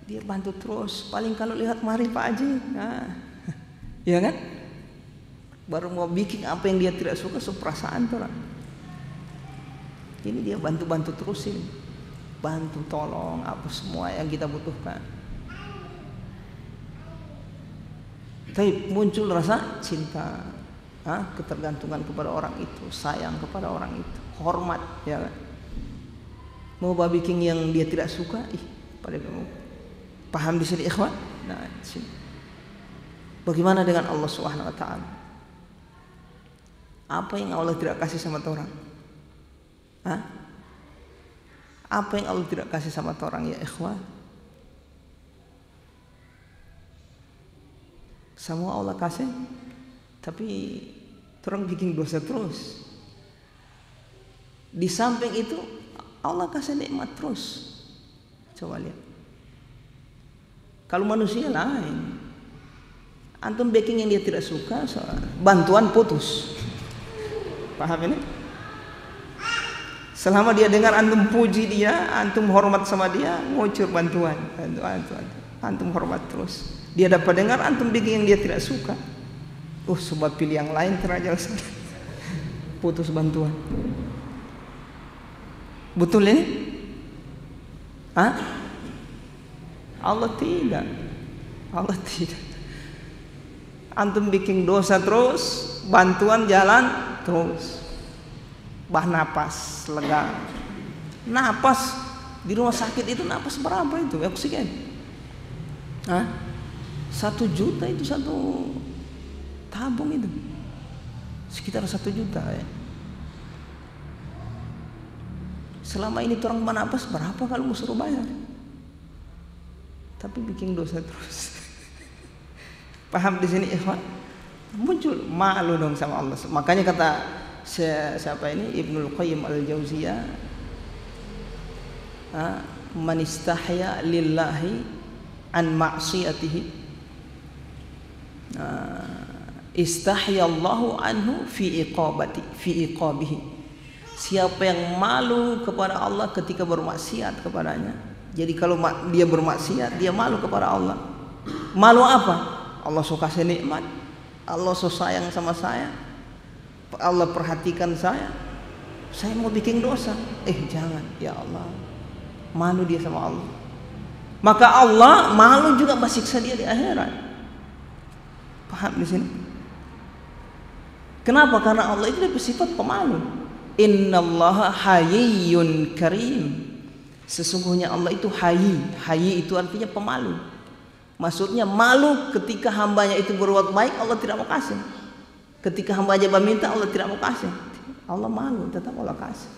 Dia bantu terus. Paling kalau lihat mari Pak Haji, ya kan? Baru mau bikin apa yang dia tidak suka, perasaan tuh. Ini dia bantu-bantu terusin, bantu tolong apa semua yang kita butuhkan. Tapi muncul rasa cinta, ketergantungan kepada orang itu, sayang kepada orang itu, hormat, ya kan? Mau bikin yang dia tidak suka, pada kamu. Paham di sini ikhwan? Nah, di sini. Bagaimana dengan Allah Subhanahu wa taala? Apa yang Allah tidak kasih sama orang? Apa yang Allah tidak kasih sama orang ya ikhwan? Semua Allah kasih, tapi orang bikin dosa terus. Di samping itu Allah kasih nikmat terus. Coba lihat. Kalau manusia lain, antum bikin yang dia tidak suka, bantuan putus. Paham ini? Selama dia dengar antum puji dia, antum hormat sama dia, ngucur bantuan. Antum hormat terus. Dia dapat dengar antum bikin yang dia tidak suka, sebab pilih yang lain terajal putus bantuan. Betul ini? Allah tidak. Antum bikin dosa terus, bantuan jalan terus. Napas lega. Napas di rumah sakit itu napas berapa itu oksigen? 1 juta itu satu tabung itu. Sekitar 1 juta ya. Selama ini orang menapas berapa kalau mau suruh bayar? Tapi bikin dosa terus. Paham di sini ikhwan? muncul malu dong sama Allah. Makanya kata siapa ini, Ibnul Qayyim Al-Jauziyah, man istahya lillahi an ma'siyatihi istahyallahu anhu fi iqabihi. Siapa yang malu kepada Allah ketika bermaksiat kepadanya. Jadi kalau dia bermaksiat, dia malu kepada Allah. Malu apa? Allah suka kasih nikmat, Allah so sayang sama saya, Allah perhatikan saya mau bikin dosa, jangan, ya Allah. Malu dia sama Allah. Maka Allah malu juga bersiksa dia di akhirat. Paham di sini? Kenapa? Karena Allah itu bersifat pemalu. Innallaha hayyun karim. Sesungguhnya Allah itu hayy. Hayy itu artinya pemalu. Maksudnya malu ketika hambanya itu berbuat baik, Allah tidak mau kasih. Ketika hambanya meminta, Allah tidak mau kasih. Allah malu, tetap Allah kasih.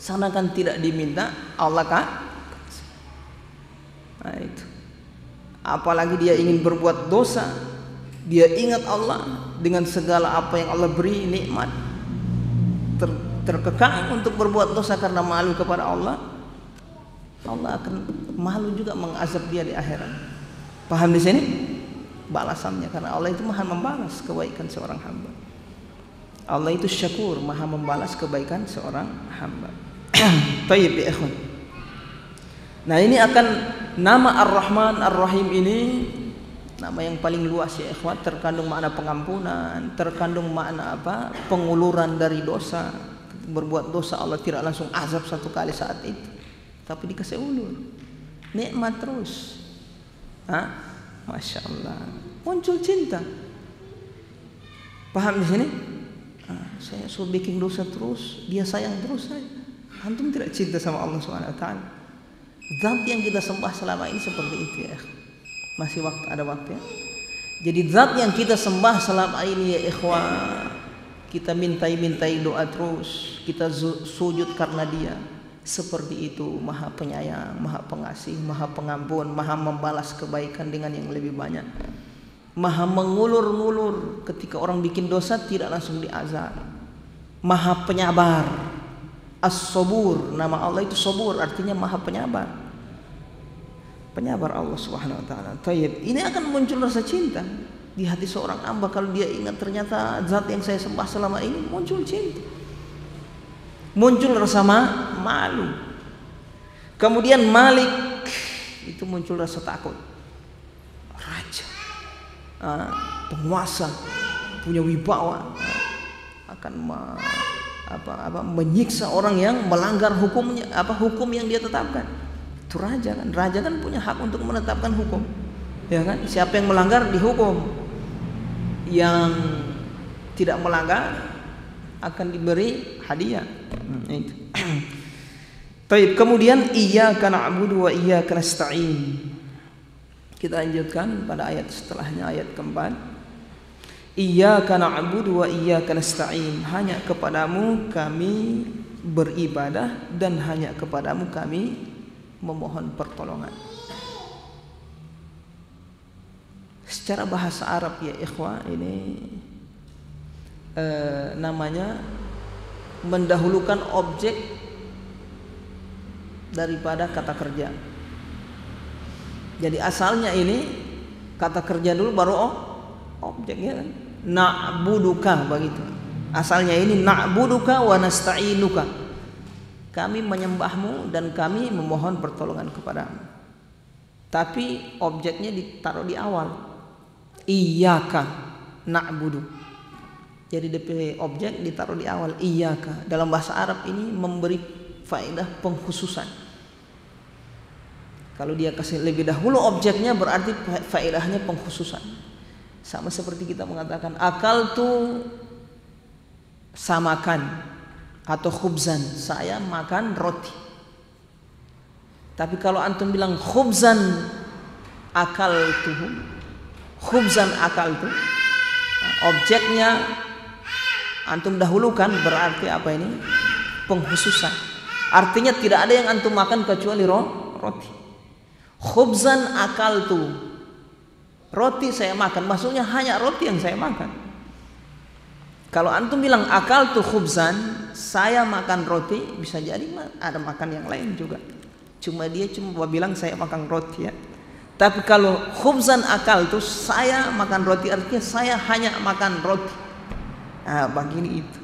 Sana kan tidak diminta, Allah kasih. Nah itu. Apalagi dia ingin berbuat dosa, dia ingat Allah dengan segala apa yang Allah beri nikmat, terkekang untuk berbuat dosa karena malu kepada Allah. Allah akan malu juga mengazab dia di akhirat. Paham di sini? Balasannya, karena Allah itu maha membalas kebaikan seorang hamba. Allah itu syakur, maha membalas kebaikan seorang hamba. Tayyib ya ikhwan. Nah ini akan nama Ar-Rahman Ar-Rahim ini nama yang paling luas ya ikhwan, terkandung makna pengampunan, terkandung makna apa? Penguluran dari dosa. Berbuat dosa Allah tidak langsung azab satu kali saat itu, tapi dikasih ulur, nikmat terus. Masya Allah, muncul cinta. Paham di sini? Saya suruh bikin dosa terus, dia sayang terus saya. Antum tidak cinta sama Allah SWT. Zat yang kita sembah selama ini seperti itu ya. Masih ada waktu ya. Jadi zat yang kita sembah selama ini ya ikhwan, kita mintai doa terus, kita sujud karena dia. Seperti itu, maha penyayang, maha pengasih, maha pengampun, maha membalas kebaikan dengan yang lebih banyak, maha mengulur-ngulur ketika orang bikin dosa tidak langsung diazab, maha penyabar. As-Sabur, nama Allah itu Sabur, artinya maha penyabar. Penyabar Allah Subhanahu wa taala. Tayyib, ini akan muncul rasa cinta di hati seorang hamba kalau dia ingat ternyata zat yang saya sembah selama ini, muncul cinta. Muncul rasa malu. Kemudian Malik, itu muncul rasa takut. Raja, penguasa, punya wibawa, akan menyiksa orang yang melanggar hukumnya, hukum yang dia tetapkan. Itu raja kan? Raja kan punya hak untuk menetapkan hukum, ya kan? Siapa yang melanggar dihukum, yang tidak melanggar akan diberi hadiah. Itu. Baik, kemudian iyyaka na'budu wa iyyaka nasta'in. Kita lanjutkan pada ayat setelahnya, ayat keempat. Iyyaka na'budu wa iyyaka nasta'in. Hanya kepadamu kami beribadah dan hanya kepadamu kami memohon pertolongan. Secara bahasa Arab ya ikhwah, ini namanya mendahulukan objek daripada kata kerja. Jadi asalnya ini kata kerja dulu baru objeknya kan? Na'buduka, begitu. Asalnya ini na'buduka wa nasta'inuka. Kami menyembahmu dan kami memohon pertolongan kepadamu. Tapi objeknya ditaruh di awal. Iyyaka na'budu. Jadi DP objek ditaruh di awal, iyyaka. Dalam bahasa Arab ini memberi faedah pengkhususan. Kalau dia kasih lebih dahulu objeknya berarti faedahnya pengkhususan. Sama seperti kita mengatakan akaltu samakan atau khubzan, saya makan roti. Tapi kalau antum bilang khubzan akaltuhu, khubzan akaltu, objeknya antum dahulukan berarti apa ini? Pengkhususan. Artinya tidak ada yang antum makan kecuali roti. Khubzan akaltu, Roti saya makan, maksudnya hanya roti yang saya makan. Kalau antum bilang akal tuh khubzan, saya makan roti, bisa jadi ada makan yang lain juga. Cuma dia cuma bilang saya makan roti ya. Tapi kalau khubzan akal tuh saya makan roti, artinya saya hanya makan roti. Nah, begini itu.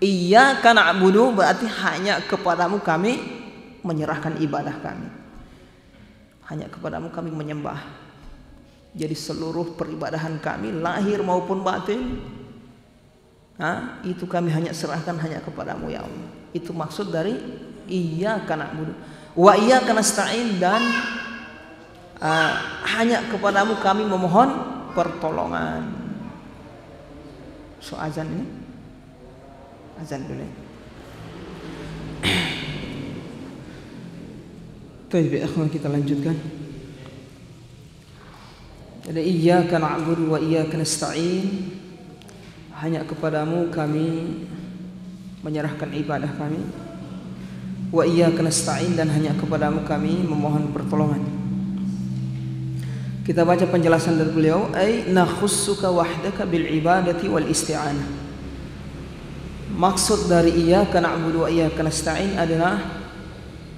Iyyaka na'budu berarti hanya kepadamu kami menyerahkan ibadah kami. Hanya kepadamu kami menyembah. Jadi seluruh peribadahan kami lahir maupun batin, itu kami hanya serahkan hanya kepadamu ya Allah. Itu maksud dari iyyaka na'budu wa iyyaka nasta'in, dan hanya kepadamu kami memohon pertolongan. So azan ini, azan dulu. Baik, ikhwan, kita lanjutkan. Jadi iyyaka na'budu wa iyyaka nasta'in, hanya kepadamu kami menyerahkan ibadah kami. Wa iyyaka nasta'in, dan hanya kepadamu kami memohon pertolongan. Kita baca penjelasan dari beliau, ay nakhussuka wahdaka bil ibadati wal isti'anah. Maksud dari iyyaka na'budu wa iyyaka nasta'in adalah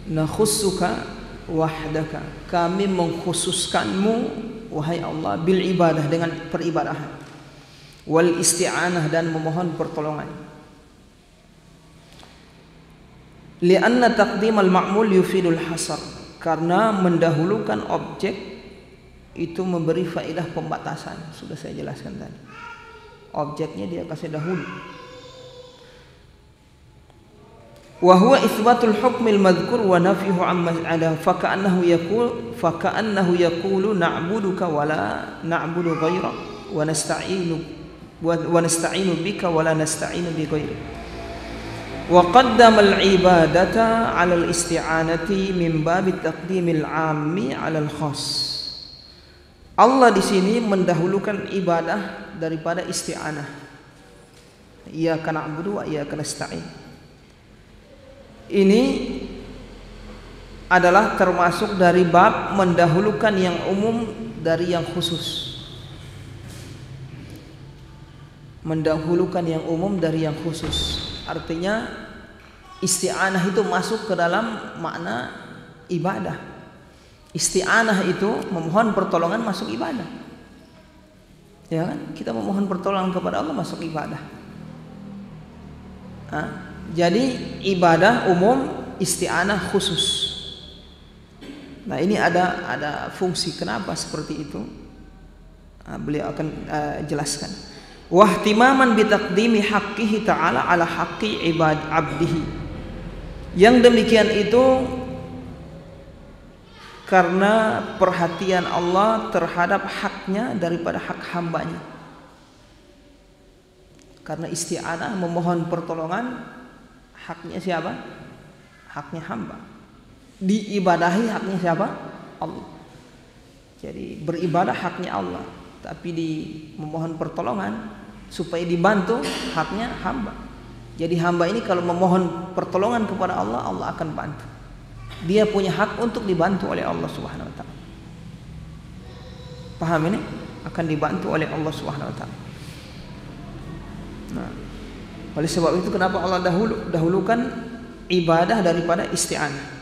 nakhussuka wahdaka, kami mengkhususkanmu wahai Allah bil ibadah, dengan peribadahan, wal isti'anah, dan memohon pertolongan. Lianna taqdimal ma'mul yufidul hasar, karena mendahulukan objek itu memberi faedah pembatasan. Sudah saya jelaskan tadi, objeknya dia kasih dahulu. Wa huwa itsbatul hukmil madhkur wa nafyuhu amma ada, faka'annahu yaqulu na'buduka wa la na'budu ghairak wa nasta'inu bika wa la nasta'inu bi ghairik. Wa qaddama al-ibadata 'ala al-isti'anati min babi taqdimil 'ammi 'ala al-khass. Allah di sini mendahulukan ibadah daripada isti'anah. Iyyaka na'budu wa iyyaka nasta'in. Ini adalah termasuk dari bab mendahulukan yang umum dari yang khusus. Mendahulukan yang umum dari yang khusus. Artinya isti'anah itu masuk ke dalam makna ibadah. Isti'anah itu memohon pertolongan masuk ibadah. Ya kan? Kita memohon pertolongan kepada Allah masuk ibadah. Jadi ibadah umum, isti'anah khusus. Nah, ini ada fungsi kenapa seperti itu. Beliau akan jelaskan. Wahtimaman bitaqdimi haqqihi ta'ala ala haqqi ibad abdihi. Yang demikian itu karena perhatian Allah terhadap haknya daripada hak hambanya. Karena isti'anah memohon pertolongan, haknya siapa? Haknya hamba. Diibadahi haknya siapa? Allah. Jadi beribadah haknya Allah, tapi di memohon pertolongan supaya dibantu haknya hamba. Jadi hamba ini kalau memohon pertolongan kepada Allah, Allah akan bantu. Dia punya hak untuk dibantu oleh Allah Subhanahu wa taala. Paham ini? Akan dibantu oleh Allah Subhanahu wa taala. Nah, oleh sebab itu kenapa Allah dahulukan ibadah daripada isti'anah.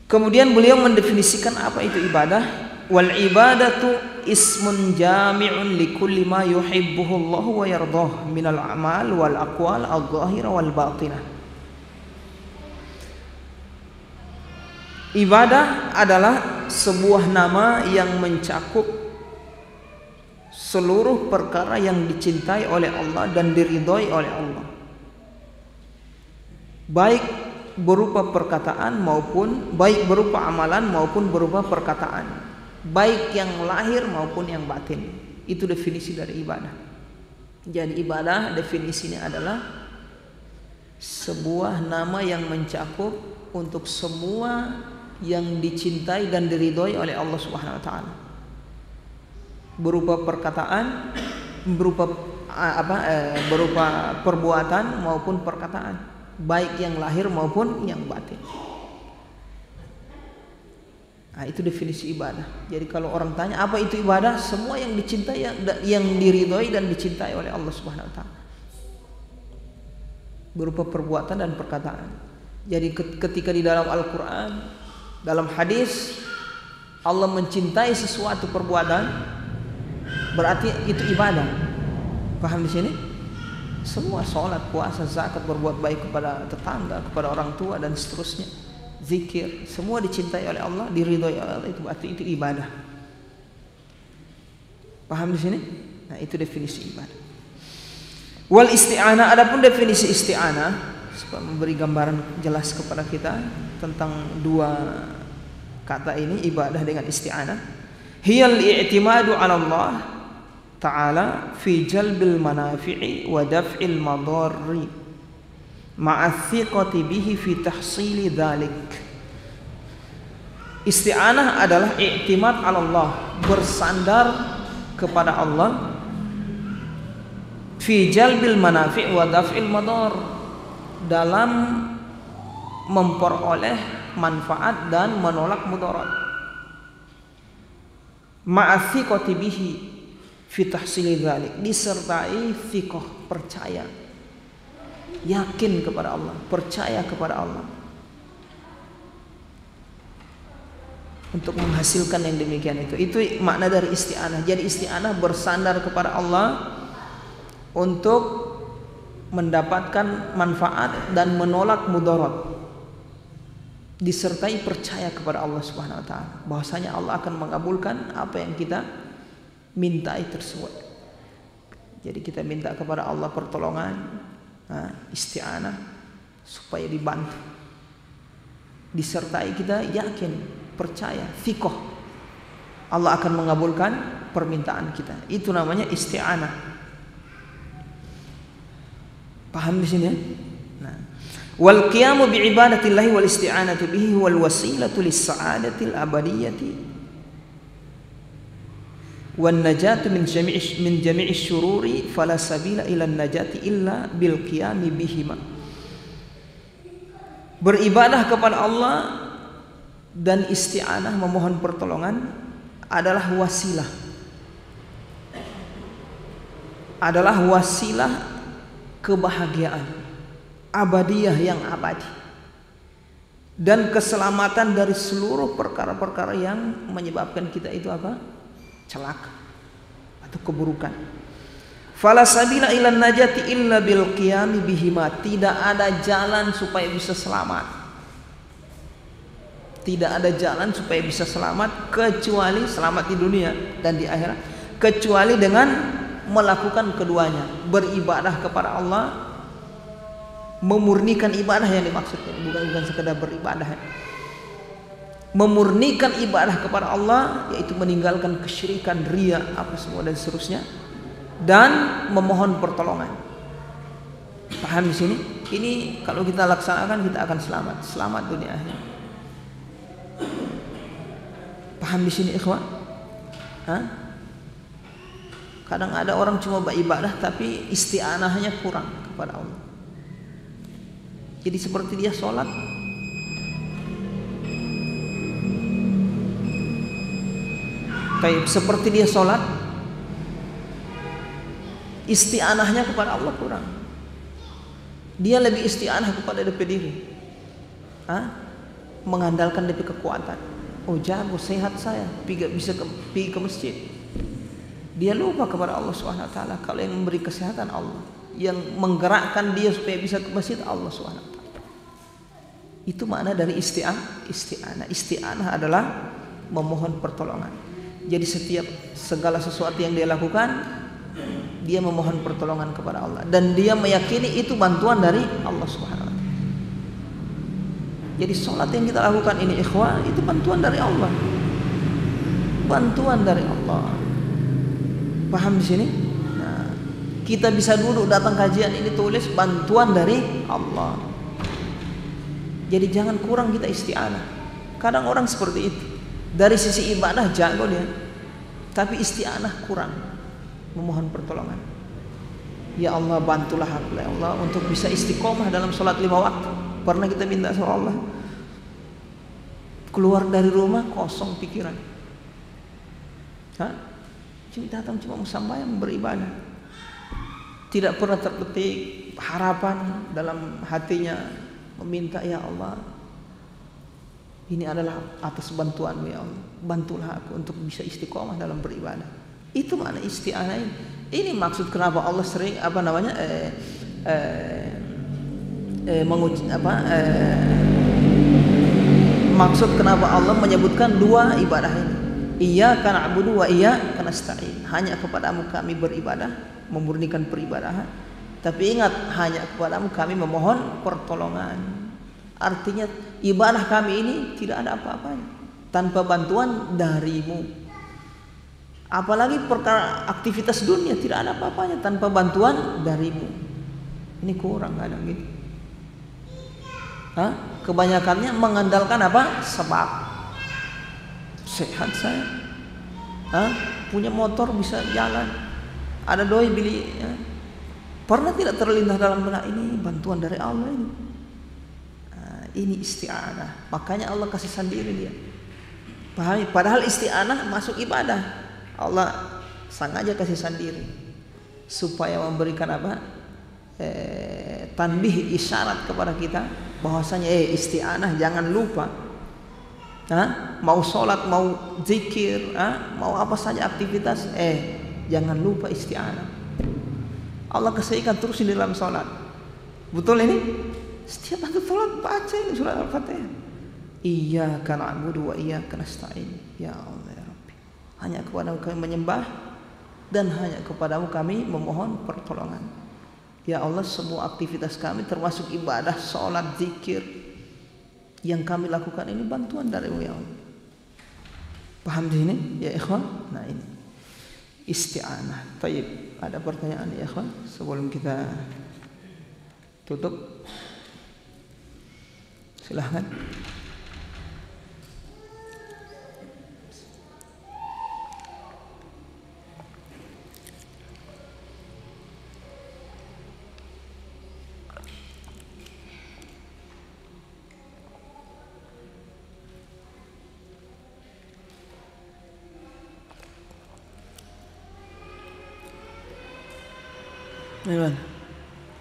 Kemudian beliau mendefinisikan apa itu ibadah. Wal ibadatu ismun jami'un likulli ma yuhibbuhu Allah wa yardah minal a'mal wal aqwal adh-dhahira wal batinah. Ibadah adalah sebuah nama yang mencakup seluruh perkara yang dicintai oleh Allah dan diridhoi oleh Allah, baik berupa perkataan maupun baik berupa amalan maupun berupa perkataan, baik yang lahir maupun yang batin. Itu definisi dari ibadah. Jadi ibadah definisinya adalah sebuah nama yang mencakup untuk semua yang dicintai dan diridhoi oleh Allah Subhanahu wa taala. Berupa perkataan, berupa perbuatan maupun perkataan, baik yang lahir maupun yang batin. Nah, itu definisi ibadah. Jadi kalau orang tanya apa itu ibadah, semua yang dicintai, yang diridhoi dan dicintai oleh Allah Subhanahu wa taala, berupa perbuatan dan perkataan. Jadi ketika di dalam Al-Qur'an, dalam hadis Allah mencintai sesuatu perbuatan, berarti itu ibadah. Paham di sini? Semua sholat, puasa, zakat, berbuat baik kepada tetangga, kepada orang tua dan seterusnya, zikir, semua dicintai oleh Allah, diridhoi oleh Allah, itu berarti itu ibadah. Paham di sini? Nah, itu definisi ibadah. Wal isti'anah, adapun definisi isti'anah supaya memberi gambaran jelas kepada kita tentang dua kata ini, ibadah dengan isti'anah. Hiyal i'timadu 'ala Allah ta'ala fi jalbil manafi'i wa daf'il madarri ma'athiqati bihi fi tahsili dhalik. Isti'anah adalah i'timad 'ala Allah, bersandar kepada Allah, fi jalbil manafi' wa daf'il madar, dalam memperoleh manfaat dan menolak mudarat, ma'athiqati bihi fi tahsili dzalik, disertai thiqah, percaya, yakin kepada Allah, percaya kepada Allah untuk menghasilkan yang demikian itu. Itu makna dari isti'anah. Jadi isti'anah bersandar kepada Allah untuk mendapatkan manfaat dan menolak mudarat, disertai percaya kepada Allah Subhanahu wa taala bahwasanya Allah akan mengabulkan apa yang kita mintai tersebut. Jadi kita minta kepada Allah pertolongan, isti'anah, supaya dibantu, disertai kita yakin, percaya, thiqah Allah akan mengabulkan permintaan kita. Itu namanya isti'anah. Paham di sini ya? Nah, wal qiyamu bi ibadatillahi wal isti'anatu bihi wal wasilatu lis sa'adatil abadiyyati wan najatu min jami'i syururi fala sabila ila najati illa bil qiyami bihima. Beribadah kepada Allah dan isti'anah, memohon pertolongan, adalah wasilah, adalah wasilah kebahagiaan abadiyah yang abadi dan keselamatan dari seluruh perkara-perkara yang menyebabkan kita itu apa? Celaka atau keburukan. Fala sabila ilan najati illa bil qiyami bihima. Tidak ada jalan supaya bisa selamat, tidak ada jalan supaya bisa selamat kecuali selamat di dunia dan di akhirat, kecuali dengan melakukan keduanya. Beribadah kepada Allah, memurnikan ibadah yang dimaksudkan, bukan sekedar beribadah, memurnikan ibadah kepada Allah, yaitu meninggalkan kesyirikan, riya, apa semua dan seterusnya, dan memohon pertolongan. Paham di sini? Ini kalau kita laksanakan, kita akan selamat dunia akhirat. Paham di sini, ikhwan? Kadang ada orang cuma beribadah tapi isti'anahnya kurang kepada Allah. Jadi seperti dia sholat, seperti dia sholat, isti'anahnya kepada Allah kurang. Dia lebih isti'anah kepada DP diri, mengandalkan DP kekuatan. Oh jago, sehat saya, bisa pergi ke masjid. Dia lupa kepada Allah Subhanahu wa taala. Kalau yang memberi kesehatan Allah, yang menggerakkan dia supaya bisa ke masjid Allah Subhanahu wa taala. Itu makna dari isti'anah. Isti'anah adalah memohon pertolongan. Jadi segala sesuatu yang dia lakukan, dia memohon pertolongan kepada Allah dan dia meyakini itu bantuan dari Allah Subhanahu wa taala. Jadi sholat yang kita lakukan ini, ikhwah, itu bantuan dari Allah. Bantuan dari Allah. Paham di sini? Nah, kita bisa duduk datang kajian ini, tulis bantuan dari Allah. Jadi jangan kurang kita isti'anah. Kadang orang seperti itu, dari sisi ibadah jago dia, tapi isti'anah kurang, memohon pertolongan. Ya Allah, bantulah aku ya Allah untuk bisa istiqomah dalam sholat 5 waktu. Pernah kita minta sama Allah, keluar dari rumah kosong pikiran. Cuma datang cuma sembahyang beribadah. Tidak pernah terbetik harapan dalam hatinya meminta, ya Allah, ini adalah atas bantuanmu ya Allah, bantulah aku untuk bisa istiqomah dalam beribadah. Itu makna isti'anah ini. Ini maksud kenapa Allah sering maksud kenapa Allah menyebutkan dua ibadah ini. Iyyaka na'budu wa iyyaka nasta'in. Hanya kepadamu kami beribadah, memurnikan peribadahan. Tapi ingat, hanya kepadamu kami memohon pertolongan. Artinya ibadah kami ini tidak ada apa-apanya tanpa bantuan darimu. Apalagi perkara aktivitas dunia tidak ada apa-apanya tanpa bantuan darimu. Ini kurang kadang gitu. Kebanyakannya mengandalkan apa? Sebab. Sehat saya, punya motor bisa jalan, ada doi beli, pernah tidak terlintas dalam benak ini bantuan dari Allah ini. Ini isti'anah. Makanya Allah kasih sendiri dia. Pahami? Padahal isti'anah masuk ibadah. Allah sengaja kasih sendiri supaya memberikan apa? Tanbih, isyarat kepada kita bahwasanya isti'anah jangan lupa. Mau sholat, mau zikir, mau apa saja aktivitas, jangan lupa isti'anah. Allah kasihkan terus di dalam sholat. Betul ini? Setiap waktu sholat baca ini surat Al-Fatihah. Iyyaka na'budu wa iyyaka nasta'in. Ya Allah ya Rabbi, hanya kepadamu kami menyembah dan hanya kepadamu kami memohon pertolongan. Ya Allah, semua aktivitas kami termasuk ibadah, sholat, zikir yang kami lakukan ini bantuan darimu ya Allah. Paham di sini ya ikhwan? Nah ini isti'anah. Taib, ada pertanyaan ya ikhwan sebelum kita tutup? Silahkan.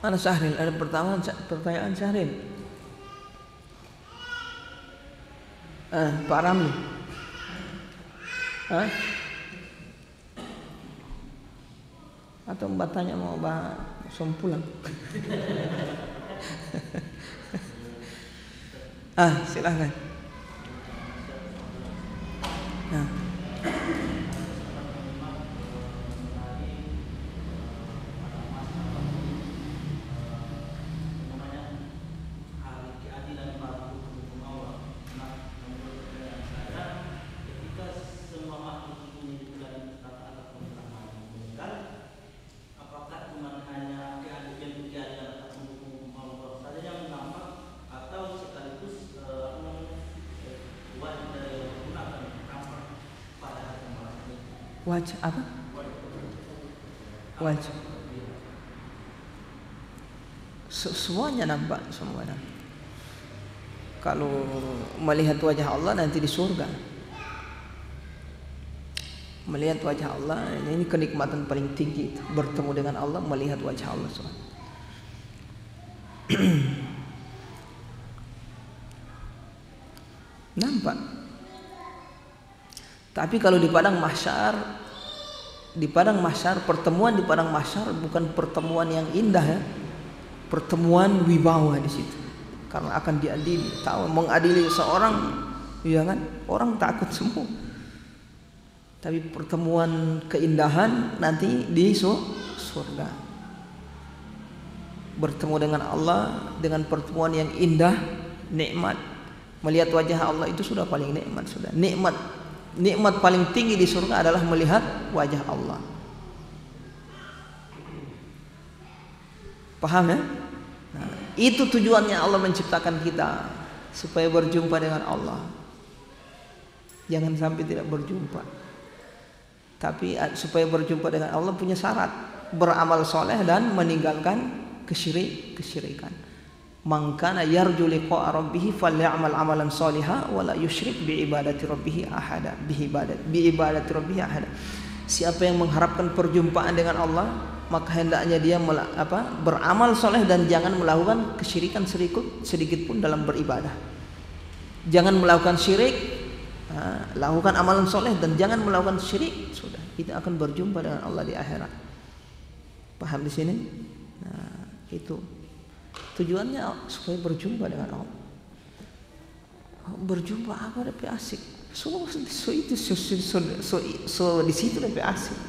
Mana Syahril? Ada pertanyaan Syahril? Pak Ramli? Atau Mbak tanya mau langsung pulang? Silahkan. Wajah apa? Wajah. Semuanya nampak, semuanya. Kalau melihat wajah Allah nanti di surga. Melihat wajah Allah ini kenikmatan paling tinggi, bertemu dengan Allah, melihat wajah Allah SWT. Nampak. Tapi kalau di padang mahsyar, pertemuan di padang mahsyar bukan pertemuan yang indah ya, pertemuan wibawa di situ, karena akan diadili. Tahu mengadili seorang, ya kan, orang takut semua. Tapi pertemuan keindahan nanti di surga, bertemu dengan Allah dengan pertemuan yang indah, nikmat. Melihat wajah Allah itu sudah paling nikmat, sudah nikmat paling tinggi di surga adalah melihat wajah Allah. Paham ya? Nah, itu tujuannya Allah menciptakan kita, supaya berjumpa dengan Allah. Jangan sampai tidak berjumpa. Tapi supaya berjumpa dengan Allah punya syarat, beramal soleh dan meninggalkan kesyirikan. Man kana yarju liqa'a rabbih falyamal amalan shalihan wa la yusyrik bi ibadati rabbih ahada. Bi ibadati rabbih ahada. Siapa yang mengharapkan perjumpaan dengan Allah, maka hendaknya dia beramal soleh dan jangan melakukan kesyirikan sedikit pun dalam beribadah. Jangan melakukan syirik, lakukan amalan soleh dan jangan melakukan syirik. Sudah, kita akan berjumpa dengan Allah di akhirat. Paham di sini? Nah, itu tujuannya supaya berjumpa dengan Allah. Berjumpa apa lebih asik? So di situ lebih asik.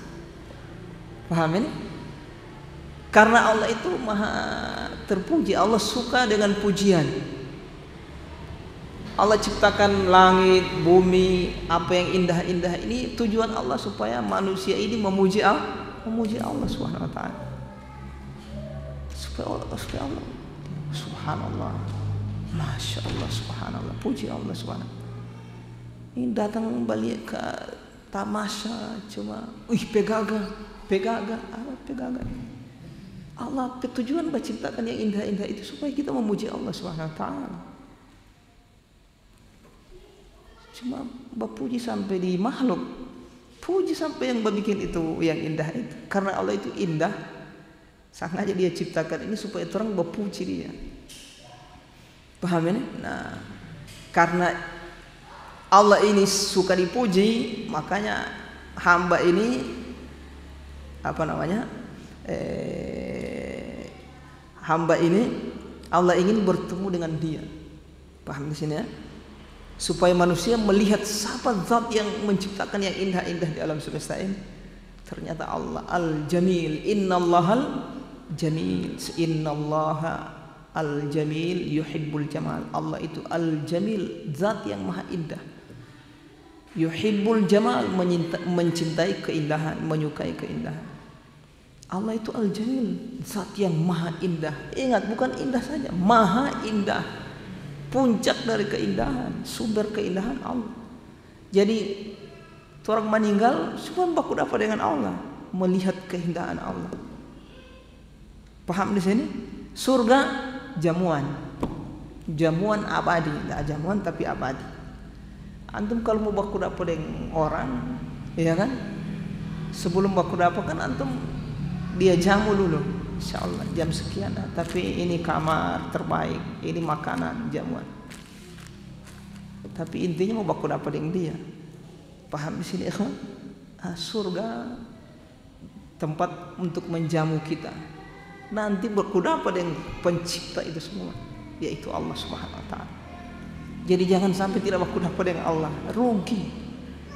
Paham ini? Karena Allah itu maha terpuji, Allah suka dengan pujian. Allah ciptakan langit, bumi, apa yang indah-indah ini tujuan Allah supaya manusia ini memuji Allah Subhanahu wa taala. Supaya Allah subhanallah, masya Allah, subhanallah, puji Allah subhanallah. Ini datang balik ke tamasya cuma pegaga apa pegaga. Allah tujuan menciptakan yang indah-indah itu supaya kita memuji Allah Subhanahu wa taala. Cuma berpuji sampai di makhluk, puji sampai yang bikin itu yang indah itu. Karena Allah itu indah, sengaja dia ciptakan ini supaya orang berpuji dia. Paham ini? Nah, karena Allah ini suka dipuji, makanya hamba ini hamba ini Allah ingin bertemu dengan dia. Paham di sini ya? Supaya manusia melihat siapa zat yang menciptakan yang indah-indah di alam semesta ini. Ternyata Allah Al-Jamil, innallahal jamil, innallaha al-jamil yuhibbul jamal. Allah itu Al-Jamil, zat yang maha indah. Yuhibbul jamal, mencintai keindahan, menyukai keindahan. Allah itu Al-Jamil, zat yang maha indah. Ingat, bukan indah saja, maha indah. Puncak dari keindahan, sumber keindahan Allah. Jadi orang meninggal cuma baku dapat dengan Allah, melihat keindahan Allah. Paham di sini? Surga jamuan abadi, tidak jamuan tapi abadi. Antum kalau mau baku dapat dengan orang, ya kan? Sebelum baku dapat kan antum dia jamu dulu, insya Allah jam sekian. Tapi ini kamar terbaik, ini makanan jamuan. Tapi intinya mau baku dapat dengan dia. Paham di sini, ikhwan? Surga tempat untuk menjamu kita. Nanti baku dapat dengan pencipta itu semua, yaitu Allah Subhanahu wa taala. Jadi jangan sampai tidak baku dapat dengan Allah, rugi.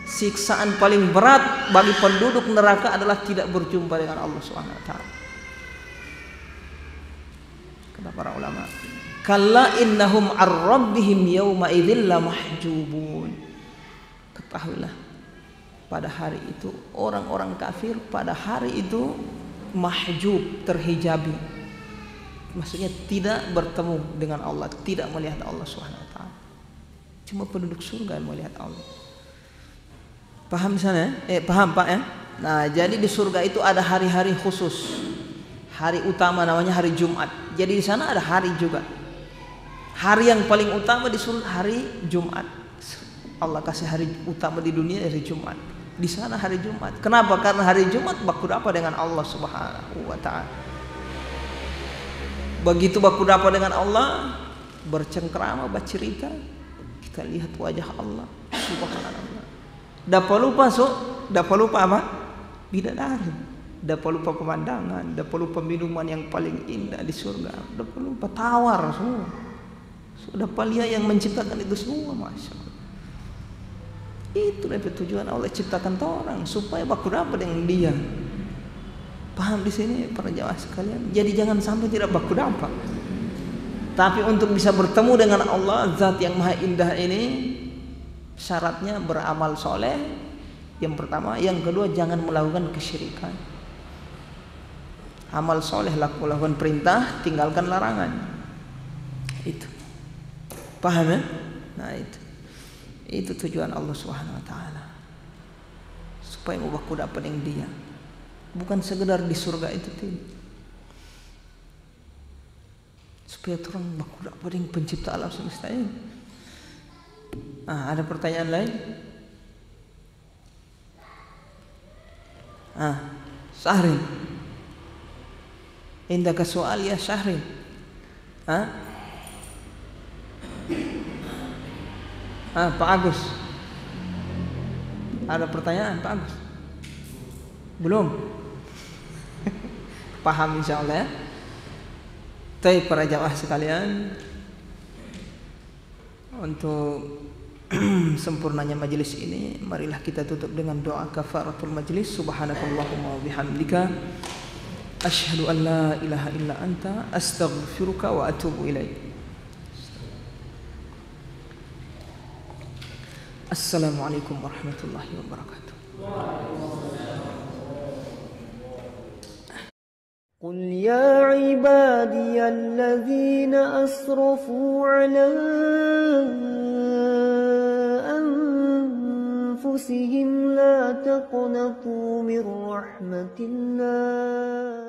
Siksaan paling berat bagi penduduk neraka adalah tidak berjumpa dengan Allah Subhanahu wa taala. Kata para ulama, kalla innahum ar-rabbihim yawma idzil lamahjubun. Ketahuilah, pada hari itu orang-orang kafir pada hari itu mahjub, terhijabi. Maksudnya tidak bertemu dengan Allah, tidak melihat Allah Subhanahu wa taala. Cuma penduduk surga yang melihat Allah. Paham sana? Paham Pak ya? Nah, jadi di surga itu ada hari-hari khusus. Hari utama namanya hari Jumat. Jadi di sana ada hari juga. Hari yang paling utama di surga hari Jumat. Allah kasih hari utama di dunia hari Jumat. Di sana hari Jumat. Kenapa? Karena hari Jumat baku dapat dengan Allah Subhanahu wa taala. Begitu baku dapat dengan Allah, bercengkrama, bercerita, kita lihat wajah Allah Subhanallah. Dapat lupa apa? Bidadari. Dapat lupa pemandangan, dapat lupa minuman yang paling indah di surga, dapat lupa tawar semua. Sudah palia yang menciptakan itu semua, masya Allah. Itu lebih tujuan Allah ciptakan orang supaya baku dapat dengan dia. Paham di sini para jamaah sekalian? Jadi jangan sampai tidak baku dapat. Tapi untuk bisa bertemu dengan Allah, zat yang maha indah ini, syaratnya beramal soleh. Yang pertama, yang kedua jangan melakukan kesyirikan. Amal soleh, lakukan perintah, tinggalkan larangan. Itu. Paham ya? Nah itu tujuan Allah Subhanahu wa taala. Supaya mau baku dapat dengan dia. Bukan sekedar di surga itu tidak. supaya orang bakudak pada yang pencipta alam semesta ini. Ada pertanyaan lain? Syahrin, indaka soal ya Syahrin? Pak Agus, ada pertanyaan Pak Agus? Belum? Paham insyaallah ya. Baik para jamaah sekalian, untuk sempurnanya majelis ini, marilah kita tutup dengan doa kafaratul majlis. Subhanakallahumma wa bihamdika asyhadu an la ilaha illa anta astaghfiruka wa atubu ilaik. Assalamualaikum warahmatullahi wabarakatuh. قل يا عبادي الذين أسرفوا على أنفسهم لا تقنطوا من رحمة الله